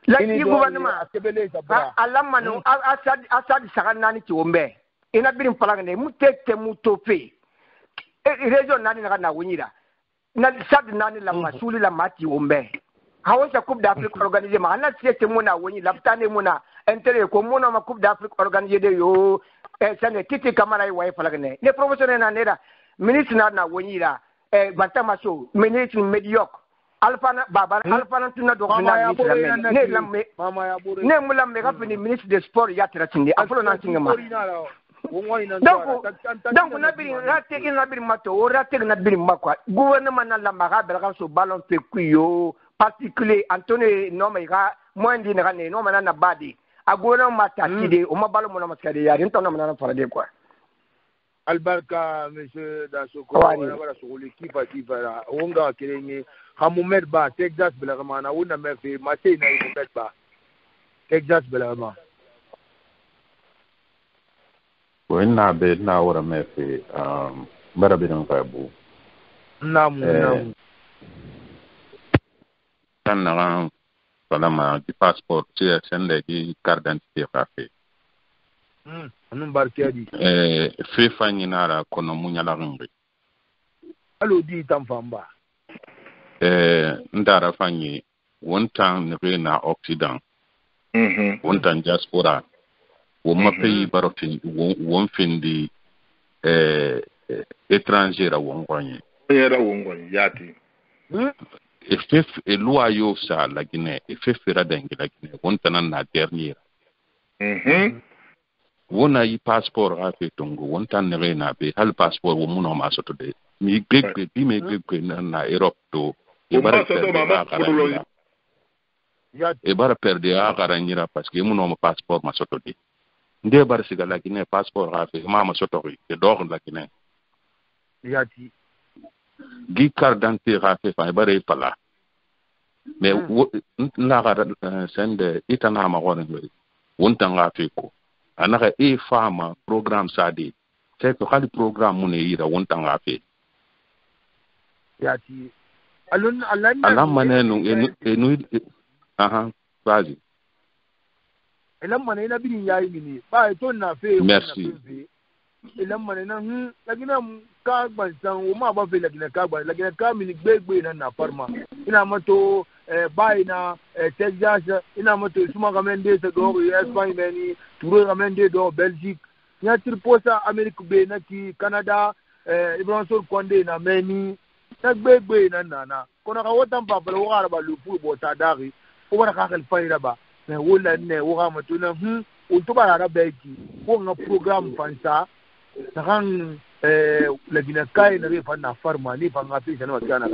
La gouvernement alamano asad saganani ti ombe. Ina birim palangane mutete mutope. Région nani na wonyira. Na sad nani la masuli la mati ombe. Hawasa coupe d'Afrique organisée ma na siete mona woni laftane mona intérêt ko mona ma coupe d'Afrique organisée de yo sane titi kamara yi way falagne les professionnels na nera ministre na woni la batama so ministre médiocre alfana baba alfana tuna do na ne lamme ne mulamme ka fini ministre des sports yatra tindi afro na tingama donc na biri raté ina biri mato raté na biri makwa gouvernement na la maga belga so ballon pe kuyo particulier Anthony no mai ga mwandi na ne no mana na badi agona mata kide o mabalo mo na maskade ya rinto na mana farade kwa albarka monsieur Dasoko wala sokoli kifa kifa onga kelenge hamumed ba Texas belama na una mefe mate na Muhammad ba Texas belama wena be na ora mefe barabiran kabu namu tan na salama di passeport ci sende di carte d'identité café anum barkedi fe fanyinara kono munyala ngri alo di tamfamba ndara fanyi wontan ne na occident wontan diaspora wo mapeyi barotin won findi étranger won kwanye era won kwanye yati effet et loi yo sa la Guinée effet fera dengue la Guinée wontan na dernière wona yi passeport a fe tongo wontan ne na be hal passeport wo muno ma soto de mi gbegbe bi me gbegbe na Europe to e bara perde a garanyira parce que muno ma passeport ma soto de nde bar siga la Guinée passeport a fe ma soto ri de dor la Guinée yati gi carte d'identité a fe fa bare pala mais la gara sende itana ma wona wontan a fe ko anaka fama programme sadi c'est que khali programme mun yira wontan a fe yati alun alam manenu enu aha vas-y elam manena bini yayi mini ba to na fe merci elam manena lagina ka gbansan o ma ba fe lagina ka mini gbegbe na farma ina mato baina Texas ina mato suma gamende se do Espagne meni turo gamende do Belgique nya triposa Amerique be na ki Canada Ibrahim Sol Konde na meni na gbegbe na kono ka wotan pa bala wo araba lu fu bo ta dari o wara ka khal fayda ba ne wala ne wo ga mato na o to ba arabe ki ko nga programme fansa na kan lagina kai na re fanna farma ni fanga fi sana wakana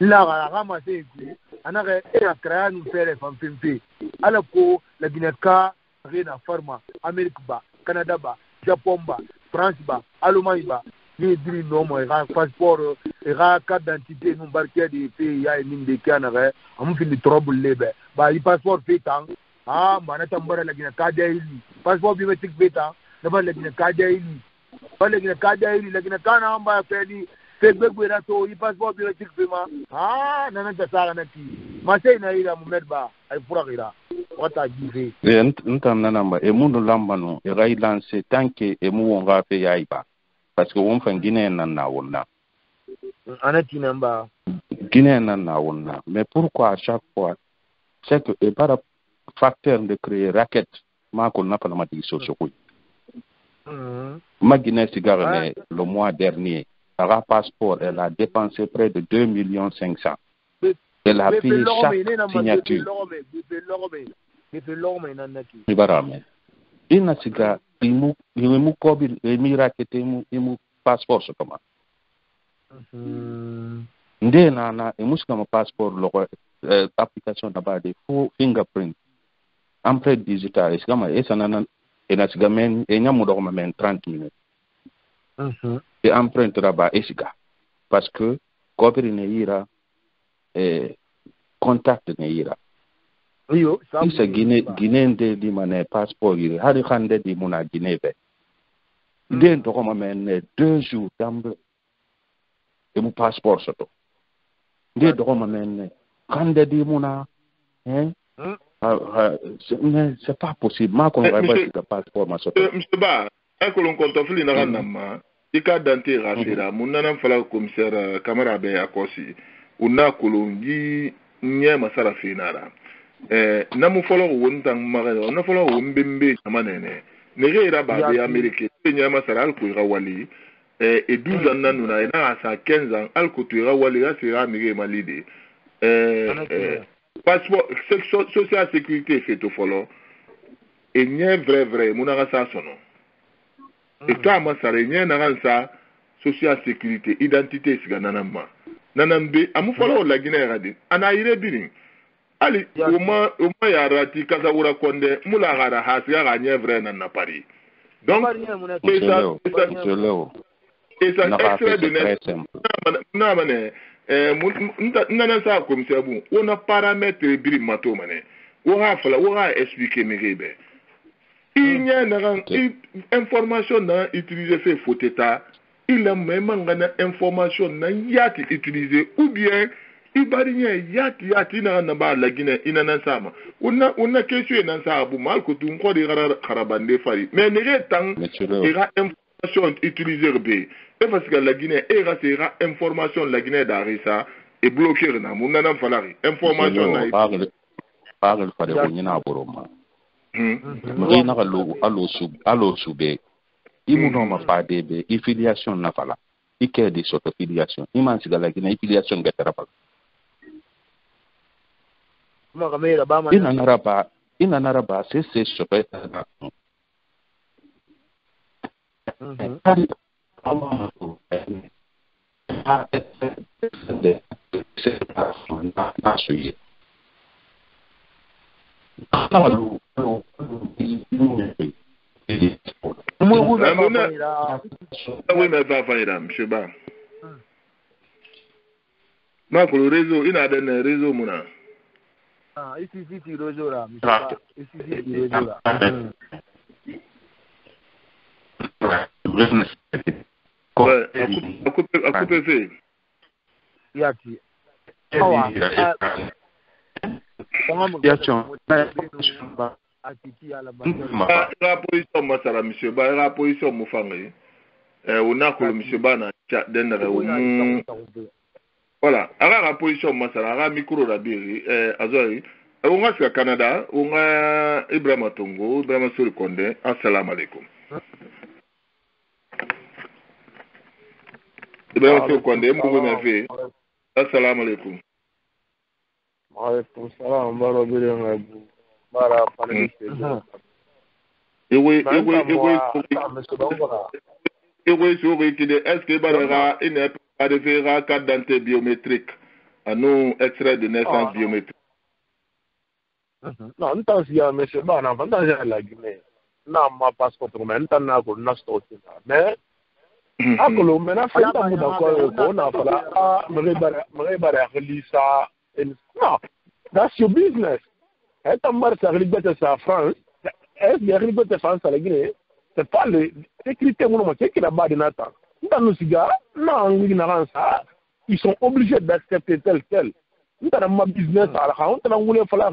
la ga ma se ku anaka kranu fere fan pimpe ala ko lagina ka re na farma Amerique ba Canada ba Japon ba France ba Allemagne ba ni diri no mo ga passeport ga carte d'identité no barke di pe ya ni de kana ga am fi ni trouble lebe ba i passeport fi tang mana tambara lagina ka daily passeport bi metik fi tang na ba lagina ka daily lagina ka daily lagina kana amba pedi fe gbegbe na to i passeport bi metik fi ma nana ta sara na ti ma sai na ira Muhammad ba ay furagira wata jive ntan nana ba e mundu lambano e rai lance tanke e mu wonga fe yayi ba parce que won fan Guinée nan na wonna anati namba Guinée nan na wonna mais pourquoi à chaque fois c'est que et par facteur de créer raquette ma ko na pas ma di socio ko ma Guinée sigare le mois dernier par passeport elle a dépensé près de 2,5 millions. Elle a payé chaque signature ibarame ina siga imu kobil emi rakete imu passeport so kama nde na imu kama passeport loko application na ba de fingerprint empreinte digitale kama esa na ina siga men enyamu do ma men 30 minutes et empreinte là-bas esiga parce que kobil ne ira contact ne ira iyo isa Guinée nde di mane passeport yiri hari khande di muna Guinée be den to ko men 2 jours dambe e mu passeport soto nde do ko men khande di muna c'est pas possible ma ko va pas passeport ma soto monsieur ba ekolon kontofili na ranama ika dante rashira munana fala commissaire camara be akosi una kolongi nye masara finara namu folo wontan magana na folo wombembe amanene negera ba be Amerique nya masara alko ira wali et 12 ans nanuna ina asa 15 ans alko to ira wali ya sira mire malide passeport social sécurité fait to folo et nye vrai munanga sa sono et toi masara nye nansa social sécurité identité siga nanamba nanambe amu folo la Guinée radi ana ire bini ali uma ya rati kasa wura konde mula gara hasiga ga nye vrai na pari donc c'est ça extrait de net na mane nana sa comme c'est bon on a paramètre biri mato mane on va expliquer mégebe il y a une information na utiliser fait foteta il a même une information na yati utiliser ou bien ibarinya yati na ba la Guinée inana sama on question na sa bu mal ko tun ko de karabande fari mais ne temps il a information utiliser be et parce que la Guinée sera information la Guinée d'Arisa et bloquer na mun na falari information na parle fare wonyina boroma mrina allo sube imuno mafadebe affiliation na fala ike de soto affiliation iman sigala Guinée affiliation getara pala ina naraba c'est chopeta oui, mais pas faïda, monsieur Ba. Ma pour le réseau, il a donné réseau, mouna. Ah, ici, réseau là, monsieur Ba. Ici, réseau là. Ouais, à couper fait. Yati. La position masala monsieur Ba la position mufanga on a que monsieur Ba na denere voilà ala la position masala ala micro la biri azoi on a sur Canada on a Ibrahima Tongo Ibrahima Sori Konde assalamu alaikum Ibrahima Sori Konde mbugo na fe assalamu alaikum Waalaikum salam warahmatullahi mara paneliste ewe souris qui est-ce que barara une pas de faire carte d'identité biométrique à nous extrait de naissance biométrique non non si ya monsieur ba na vanda la Guinée na ma passeport mais na ko na sto mais akolo mena fa ta mu da ko na fala me bara relisa no that's your business. Et en mars, à France, et France à la Guinée, c'est pas les critères qui là-bas de Nathan. Dans nos cigares, non, ils sont obligés d'accepter tel. Nous avons ma business à la rente, nous avons voulu faire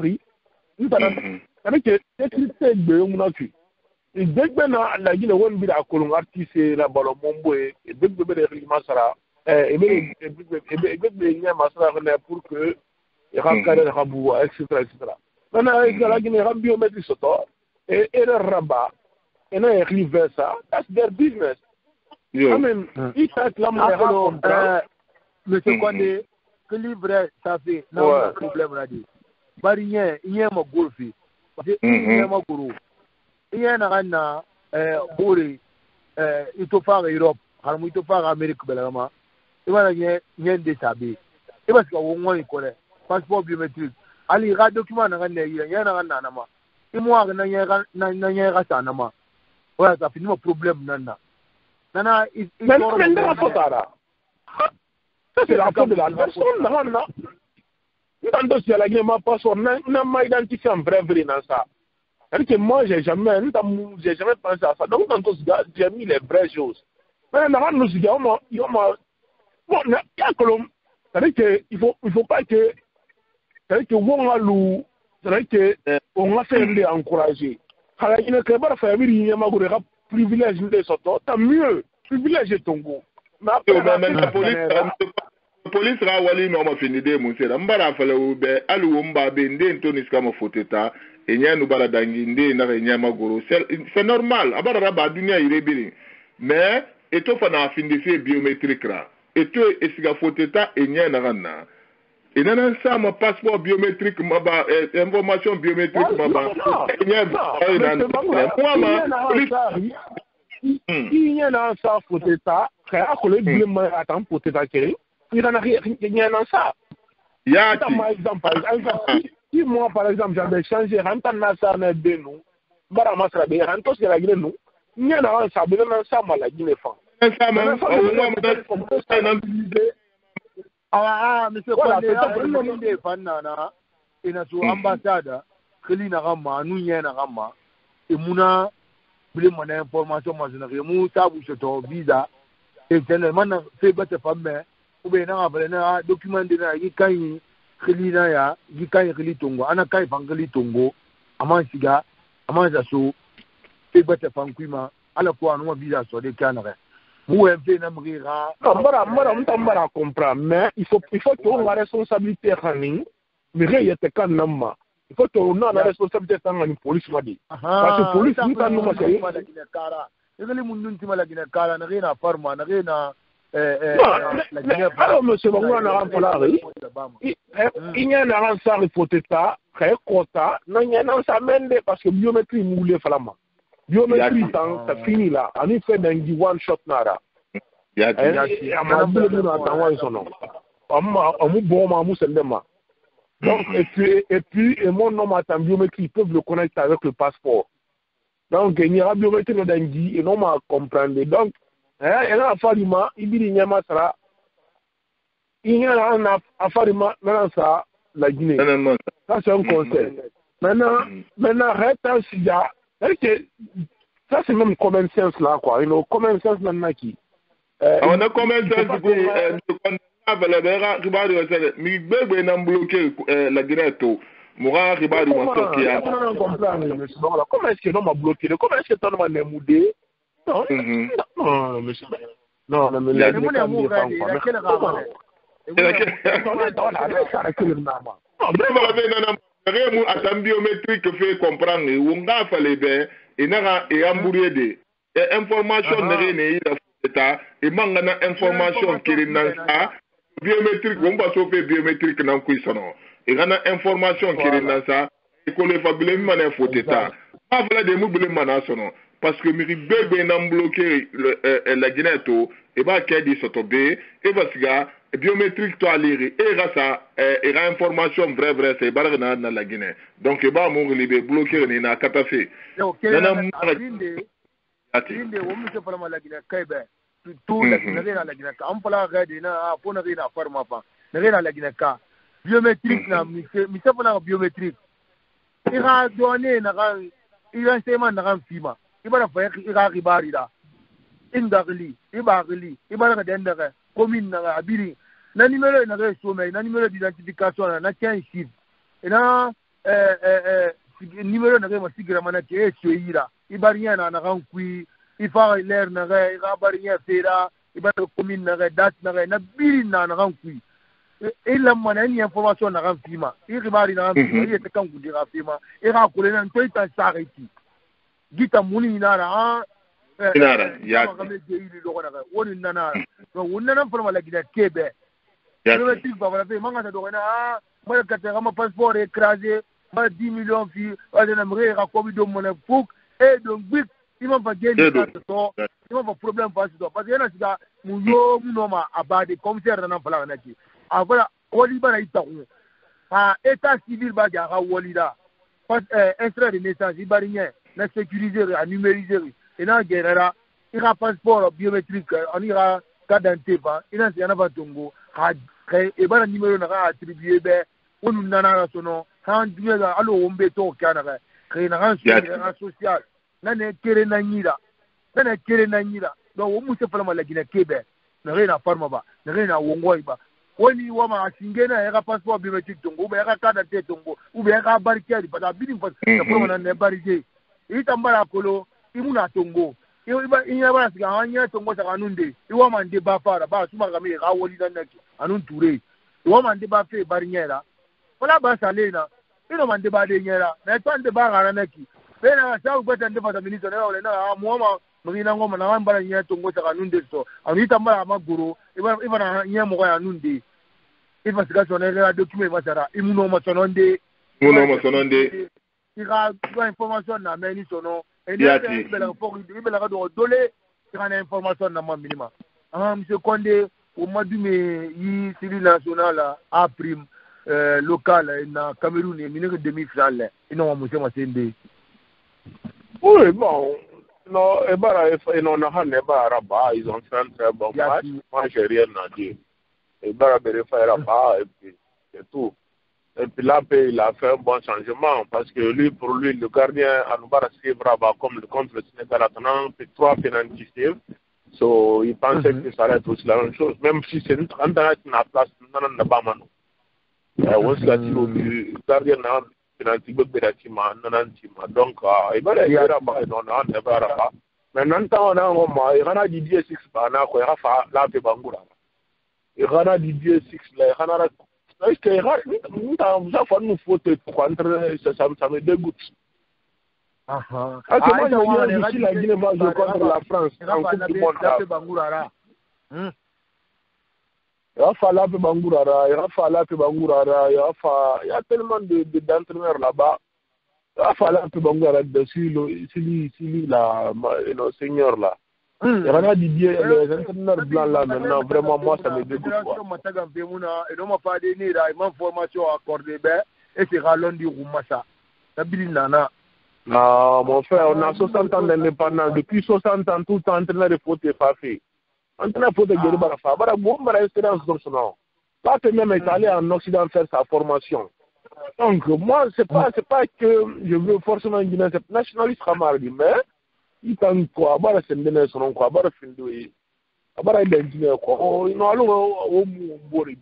nous avons avec les critères de mon cul. Et dès que la Guinée, on vit à Colomb, artiste, la balle, mon et dès que les masara, et bien, pour que il y a rabou, etc. Maintenant, il y a la Guinée biométrique soto et le rabat et le reversa. That's their business. I mean, il y a la manière monsieur Kondé, que livre ça fait, non, pas de problème là dit. Barien, il y a mon golfi, il y a mon guru, il y a un bourré, il faut faire Europe, il faut faire Amérique, belama. Il va y a des sabés. Et parce qu'on y connaît. Passeport biométrique ali ga document na ne ya na na ma imo ga na ya ga sa na ma wa ta fini mo problem nana mais fotara ça c'est la faute de la personne na dans dossier la Guinée ma passeport na ma identifié en vrai dans ça c'est que moi j'ai jamais pensé à ça donc dans tout ça j'ai mis les vraies choses mais na nous dit bon na ya colom c'est que il faut pas que c'est que on a fait encourager. Quand il ne peut pas faire venir un privilège de sortir, tant mieux. Privilège ton goût. La police sera wali no ma fini de mon sera mbara fala ube alu mba be nde to niska foteta enya no bara dangi nde na enya magoro c'est normal abara raba dunia irebiri mais eto fana findi fi biométrique ra eto esiga foteta enya na ganna et non ça mon passeport biométrique ma ba information biométrique ma ba enya il y a un ça foteta ka akole blema atan foteta ke il y a ça. Ya par exemple si moi par exemple j'avais changé renta na sa na benu bara masra be ranto se la gine nous nya na sa be na sa mala gine fa ça même monsieur Kondé fanana ina so ambassade khili na gama nu nya na gama e muna bile mona information ma zona mu tabu se to visa et tellement fait bête femme ou bien na avale na document de na yi kan khili na ya yi kan khili tongo ana kai fangali tongo amansiga amanza so fait bête femme kuima ala ko anu visa so de kanare vous avez na mrira mbara comprendre mais il faut que la responsabilité running mais il te kan namma il faut que on a la responsabilité dans la police madi parce que police ni kan no c'est egali mundun timala gina kala na gina farma na gina alors monsieur bangura na rampolari il y a na ransa hypothèse très quota non il y a na sa mende parce que biométrie moulé falama biométrie tant ça fini là en effet dans one shot nara ya ma bile na tawa isono amma amu bon ma mu sendema donc et puis mon nom à biométrie ils peuvent le connecter avec le passeport. Donc, il y a biométrie dans Dangi et non ma comprendre. Donc, il y a un affarima, il y a un masra, il y a un affarima dans ça, la Guinée. Ça, c'est un conseil. Maintenant, reste un siga. Ça, c'est même common sense là, quoi. You know, common sense maintenant qui. On a common sense pour la Guinée. Moura Ribadu Masokia. Comment est-ce que l'homme a bloqué? Comment est-ce que l'homme a moudé? Non, monsieur. Non, mais il y a des gens biométrique fait comprendre où on a fallu bien et n'a et ambouré information n'est pas et manque information qui est dans ça biométrique on va sauver biométrique dans cuisson. Et quand on a information qui est dans ça, et qu'on les fabule, il faut d'état. Pas voilà des mots parce que Miri Bébé n'a bloqué la Guinée, et bien qu'il dit ça tomber, et parce que biométrique toi lire, et ça, et la information vraie, c'est pas dans la Guinée. Donc, et bien mon libé bloqué, il n'a qu'à fait. Tout la Guinée, la Guinée, on peut la regarder, on peut la forme, la Guinée. Biométrique na mise pour biométrique ira donné na ira sema na fima ibara fa ira ribari da indagli ibara ka dendere commune na abiri na numéro na sommet na numéro d'identification na 15 chiffres ina numéro na ma sigira mana ke soira ibari na kui ifa l'air na ira bari ya fera ibara commune na date na biri na kui il a une information dans le film. Il ribari dans le film. Il était quand vous direz film. Il a collé dans tout un sariti. Gita muni nara. Nara. Ya. On nana. On nana pour la Guinée Québec. Le truc va faire. Manga de na. Moi le mon passeport écrasé. Moi 10 millions de filles. On aimerait raconter de mon fou. Et donc il m'a pas gagné ça. Il m'a pas problème parce que yana siga muyo munoma abade commissaire na fala na ki. Voilà, Oliba Itaou. État civil Badia, Walida. Extrait de naissance, il va rien, la sécuriser, à numériser. Et là, il y a un passeport biométrique, on ira carte d'identité, il y a un tongo, et bien le numéro n'a attribué, on nous n'a son nom, quand on on béton au Canada, créer un social, n'en est qu'elle n'a donc on mousse pas la Guinée Québec, n'a rien à Parmaba, n'a rien à Wongoiba. Woni wama singena ya passeport biométrique tongo ou bien ya carte d'identité tongo ou bien ya barricade parce que bini fa ko na ne barricade itambara kolo imuna tongo iba ba siga anya tongo sa kanunde iwama nde ba fara ba suma kame ga woli dan naki anun ture iwama nde ba fe barrière wala ba salena ino mande ba de nyera na to nde ba gara naki bena sa ubata nde fa ministre na wala na muama mugina ngoma na wambara nya tongo sa kanunde so anu itambara maguru iba na nya mo ya nunde il va se casser la document va sera imuno masononde il a information na meni sono et il bela pour il bela do dolé il a information na minimum monsieur Kondé au mois de mai yi civil national a prime local na Cameroun et minute demi-finale et non monsieur Masende. Oui, bon, non, et non, Rabat, ils ont fait un très bon match. Moi, j'ai rien à dire. Et Barabé fait Rabat, et puis c'est tout. Et puis là, il a fait un bon changement parce que pour lui, le gardien Anoubara suivre Rabat comme contre le Sénégal attendant 3 pénalités. So, il pensait que ça allait être aussi la même chose, même si c'est une trentaine de place, non, n'a pas mano. On se l'a dit au gardien n'a pénalité bératima, nanantima. Donc, il va aller à Rabat, non, on va à Rabat. Maintenant, on a il y a Didier 6, il y a la Bangura. Il y a Didier 6, il y a est-ce que ça fait nous faute contre ça me dégoûte. Moi, je la Guinée va jouer contre la France en Coupe du Monde. Il y a tellement d'entraîneurs là-bas. Il a fallu un peu Bangoura dessus, le seigneur là. Il y a Didier, les entraîneurs blancs là maintenant, vraiment, moi ça me dégoûte. Et non, pas de il m'a formation accordée, et c'est Rallon du Roumassa. Non, mon frère, on a 60 ans d'indépendance. Depuis 60 ans, tout le temps, entraîneur de faute est pas fait. Entraîneur de faute est guéri par la femme. Voilà, bon, ma expérience dans ce nom. Pas que même est allé en Occident faire sa formation. Donc, moi, c'est pas que je veux forcément une Guinée nationaliste, mais il t'en quoi, bah, c'est une son quoi, bah, fin de bah, il est quoi, il n'a pas au bourré.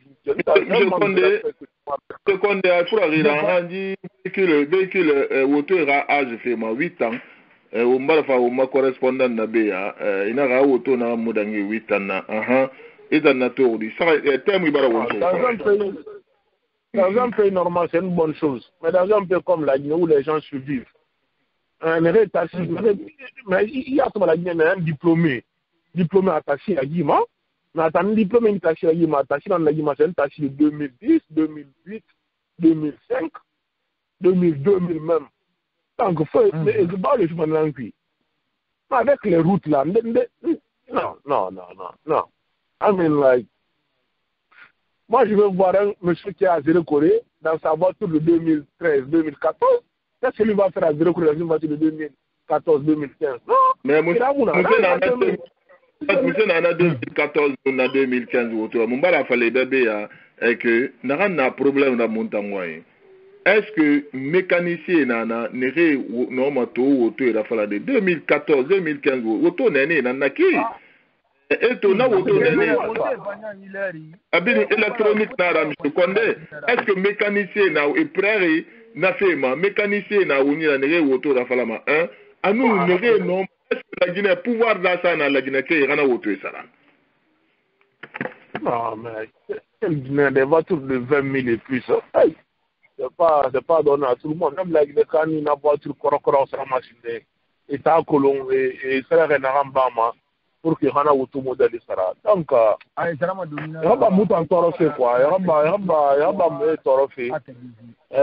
Seconde, il faut arriver à dire que le véhicule auto est âge fait 8 ans. Au Malfa, au ma correspondant Nabéa, il n'a pas auto na Moudangé 8 ans. Et dans la tour du thème, dans un pays normal, c'est une bonne chose. Mais dans un pays comme la Guinée où les gens survivent, mais il y a comme la Guinée un diplômé attaché à Guima. Mais attends, un diplômé attaché à Guima, attaché dans la Guima, c'est un attaché de 2010, 2008, 2005, 2002 même. Donc, il faut pas le jouer dans le avec les routes là, non. I mean, like, moi, je veux voir un monsieur qui a 0 Corée dans sa voiture de 2013-2014. Qu'est-ce qu'il va faire à 0 Corée dans une voiture de 2014-2015? Non, mais monsieur Nana 2014 on a 2015 autour. Mon bala fallait bébé et que n'a un problème dans mon temps. Est-ce que mécanicien nana n'aurait non mato autour il a fallu de 2014-2015 autour n'est nana qui? Et ton auto n'est abîme électronique n'a pas condé. Est-ce que mécanicien n'a et prêt n'a fait ma mécanicien n'a uni la n'aurait autour la falama un à nous n'aurait non. Est-ce que la Guinée pouvoir d'achat dans la Guinée qui est en auto et ça? Non, mais quelle Guinée des voitures de 20 000 et plus? C'est pas donné à tout le monde. Même la Guinée, quand il y a une voiture correcte sur la machine, et t'as un colon et ça a un rambama pour qu'il y ait un automodèle et ça. Donc, il y a pas mouton torofé quoi. Il y a pas torofé. Il y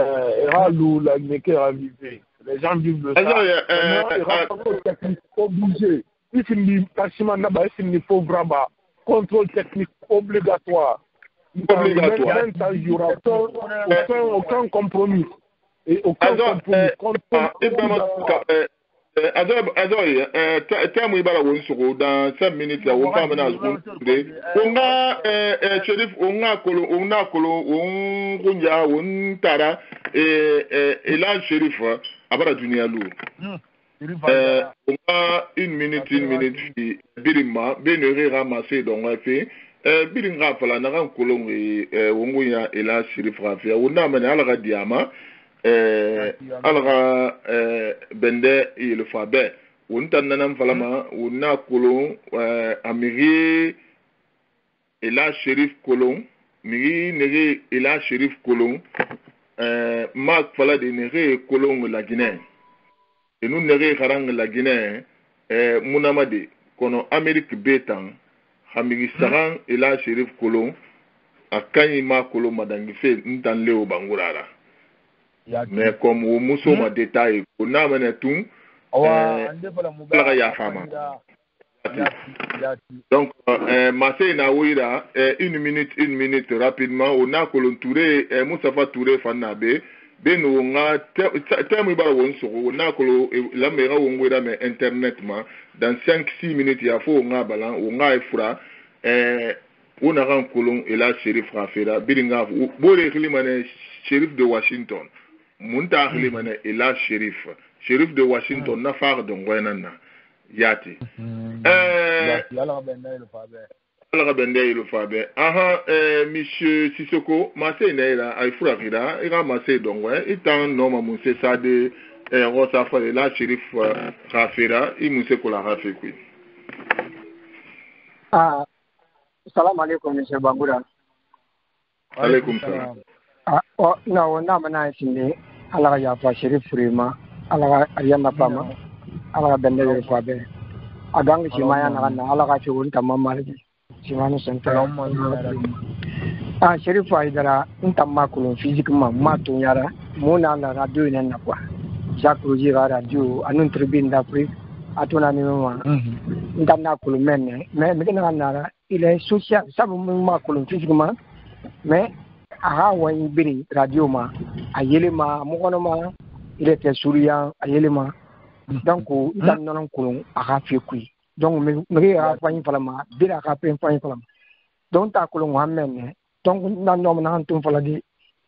a la Guinée qui est arrivée. Les gens vivent de ça. Il faut bouger. Il faut vraiment contrôle technique obligatoire. Il n'y aura aucun compromis. Et aucun compromis. Terme dans 5 minutes, on va mener on a Chérif, on a Kolo, on Tara, et là, Chérif, Abara Dunialou. On a une minute, Birima, Bénéré ramassé dans la fait. Biringa fala naran kolon wongoya ela Chérif Rafia on a mené alga diama alga bende il fabe on tananam falama on a kolon amiri ela Chérif kolon miri nere ela Chérif kolon mak fala de nere kolon la Guinée et nous nere harang la Guinée munamade kono Amérique betan Hamigi Saran et là Chérif Kolon à Kanyima Kolon Madangife n'tan Léo Bangourara. Mais comme au Mousso ma détail, on a mené tout, la femme. Donc, Massé Naouira, une minute rapidement. On a Kolon Touré, Moussafa Touré Fanabe. Ben on a terme ba won so on a Kolo la mera wongwera mais internet ma dans 5-6 minutes il faut on a balan on a efra on a ran Kolon et là Shérif Rafera bilinga bo le klimane Shérif de Washington munta klimane et là Shérif de Washington na far don wenana yati aha monsieur Sissoko Massé Naira ay furahira ira Massé dongwe itan noma munse sade rosa fale la Shérif Rafera i munse kola rafekwi salam alaikum monsieur Bangura alaikum salam na wona mana sinde ala ya fa Shérif Frima ala ayana pama ala bende yo fa be agang chimaya na ala ka chun tamama Simano Central. Shérif Aïdara, un physiquement, physiquement, yara, mona la radio n'a pas. Jacques Roger radio, à une tribune d'Afrique, à ton animement. N'a mais il est social, ça vous physiquement, mais à Hawaii, radio, à Yelema, Moronoma, il était souriant, à Yelema. Donc, il a non colon, à Rafiqui. Donc, mais à Fine Falama, Dira Rapin Fine Falam. Donc, à Colon Hamen, donc, Nanton Faladi,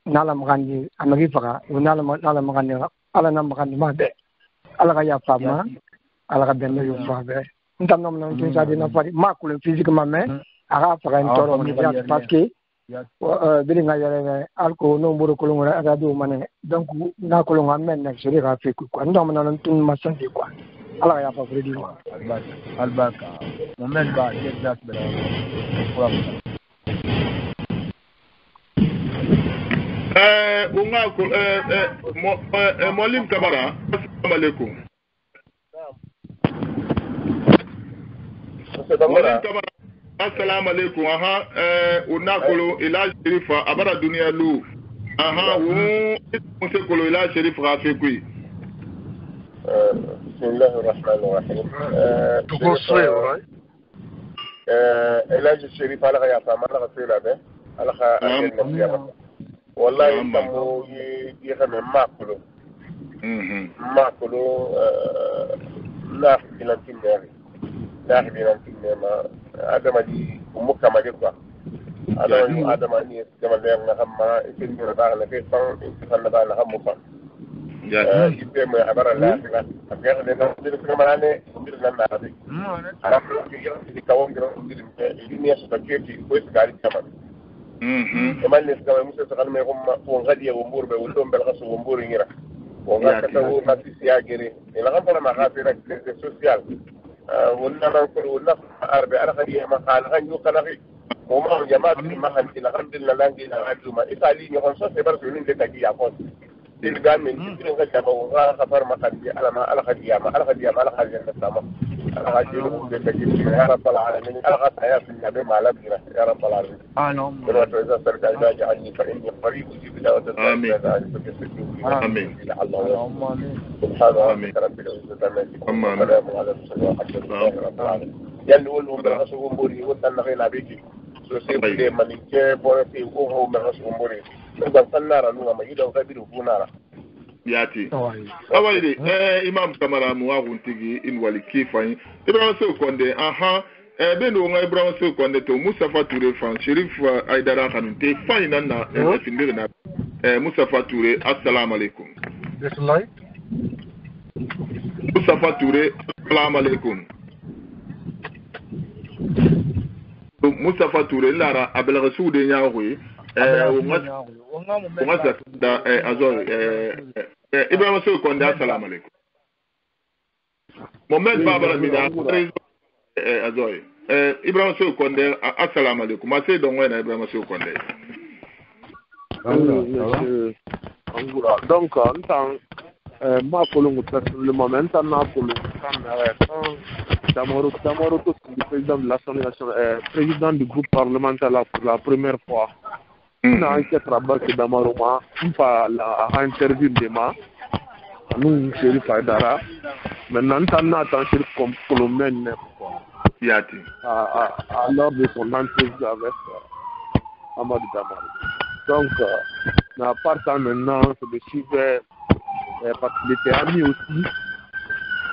Nalamrandi, Amerifara, ou Nalamrandi, Alanamrandi Mabe, Alaya Fama, Alabene Faber. Nous avons dit Marco physiquement, à Rafa and Toro, parce que Alco, no Borocolon, Radio Mane, donc, Nacolon Hamen, actually, Rafiku, and Dominant Massanti. Allah ya favorite albaka moment ba get that Molim Kamara assalamu alaikum Molim Kamara assalamu alaikum unakolo ila Shérifa abara dunia lu wo kolo ila Shérif Rafekwi بسم الله الرحمن الرحيم. تقول صغير راي؟ علاج الشريف على غير فما على غسيل هذا على غير والله يسمو يخمن ماكلو لا إلى تنيري لا إلى تنيري ما هذا ما دي ومكة جدا هذا ما نيس كمان لأن هم يمكن يرضى في فن يمكن يرضى هم مفن يبقى ما عبارة لا أبغى أنا أقول لك ما أنا أقول لك أنا هذي أنا في كون الدنيا ستكفي كويس قاعد كمان كمان مثل تقول ما يقوم وغادي ومبور بيقولون بالغص ومبور ينيره وغادي كتبوا ما في سياجري إلى غفر ما خافيرك سوسيال والناس والناس أربعة أنا غادي ما قال غادي وكلاغي وما جماعة ما خنتي لغد لانجي لغدوما إيطالي يخصص يبرسلون لتجي يعقد تلقى من كل غدا وغافر ما خدي على خدي النسامة على خدي لتجي يا رب العالمين على خد حياة النبي مع لبنا يا رب العالمين آمين وإذا سرت إذا جعلني فإني قريب أجيب دعوة آمين آمين اللهم آمين سبحان ربك رب العزة عما يصفون وسلام على المرسلين والحمد لله رب العالمين يلولهم بالغسوم بوري وتنغينا بيكي سوسيبي من بورتي وهو بالغسوم بوري نقدر نرى نوع ما يدعو غبير وفونارا yati awali imam Kamara muwagun tigi in wali kifai Ibrahim Sekonde beno nga Ibrahim Sekonde to Moussafa Touré fan Shérif Aïdara Khanouté fayna na findir na Moussafa Touré assalamu alaikum bismillah Moussafa Touré assalamu alaikum Moussafa Touré lara abel rasoul de nyaoui Ibrahim Sekonde assalamu alaikum Mohamed Babala Mina Azoy Ibrahim Sekonde assalamu alaikum Massé Dongwena Ibrahim Sekonde donc en tant ma kolongo personnellement maintenant na kolongo Tamoro président de l'Assemblée nationale président du groupe parlementaire pour la première fois na enquête rabat que Damaroma pas la interview de ma nous Shérif Aïdara maintenant na tant Shérif comme colombienne lors de son entrevue avec Amadou Damari. Donc, à part ça maintenant, c'est de suivre, parce qu'il était ami aussi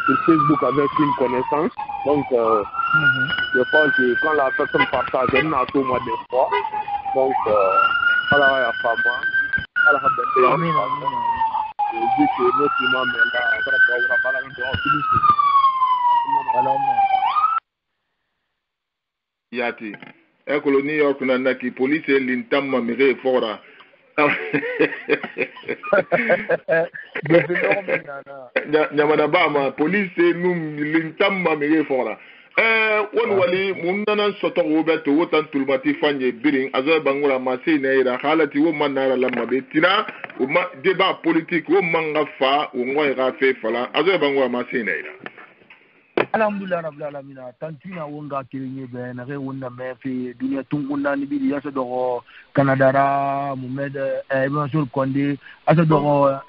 sur Facebook avec une connaissance. Donc, je pense que quand la personne partage, elle a tout mois de fois. Donc, alors, il y a pas mal. Alors, je dis que notre imam est là, Yati. Ekolo New York na naki police lintamma mire fora. Nyamana bama police num lintamma mire fora. Won wali munana soto Robert wotan tulmati fanye biring azo bangura masi neira halati wo manara lamma betina o ma débat politique wo manga fa o ngoy ga fe fala azo bangura masi neira. Alhamdulillah rabbil alamin tantina wonga kirinye be na re wonna me fi dunia tungunda ni bi yasa do Canada Mohamed Ibn Sur Condé asa do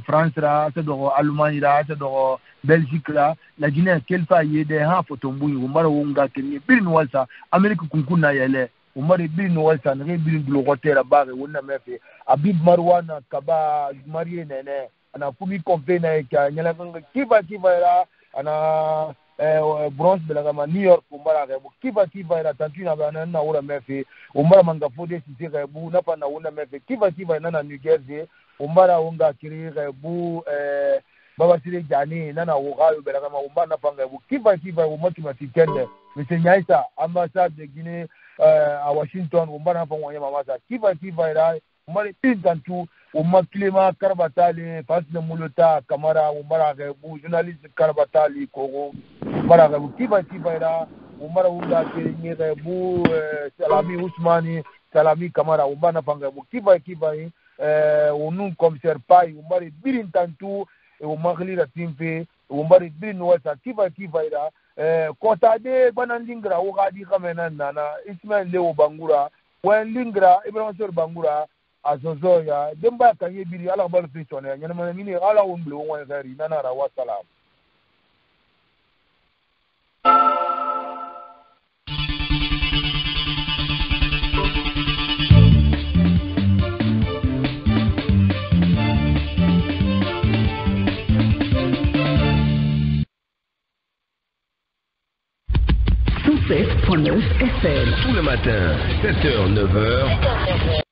France ra asa do Allemagne ra asa do Belgique la Guinée kelfa yede ha fotombuyi umara wonga kirinye bin walsa Amerique kunkuna yele umari bin walsa na re bin dulo hotera bare wonna me fi Abib Marwana kaba marié nene ana fubi convena ka nyala kiba ra ana bronze de la New York umbara rebu kiva ira tantina bana na ura mefi umbara mangafode sisi rebu napa na una mefi kiva na New Jersey umbara unga kiri rebu baba sire jani nana ugayo bela kama umbara napa rebu kiva umati matikende misenyaisa ambassade de Guinée a Washington umbara napa wanyama masa kiva ira umbara tintantu umaklima Karbatali Fasle Mulota Kamara umbara rebu journaliste Karbatali Kogo umbara rebu kiva ira umbara uga kirinye rebu Salami Ousmani Salami Kamara umbara napa rebu kiva unun commissaire Pai umbara birin tantu umaklira timfe umbara birin wasa kiva ira kota de banandingra ugadi kamena nana Ismail Leo Bangura wen lingra Ibrahim Sor Bangura azozo ya demba kanye biri ala bal fitone ya nyama mini ala umblo won gari nana ra wa salam. Tout le matin, 7h, 9h.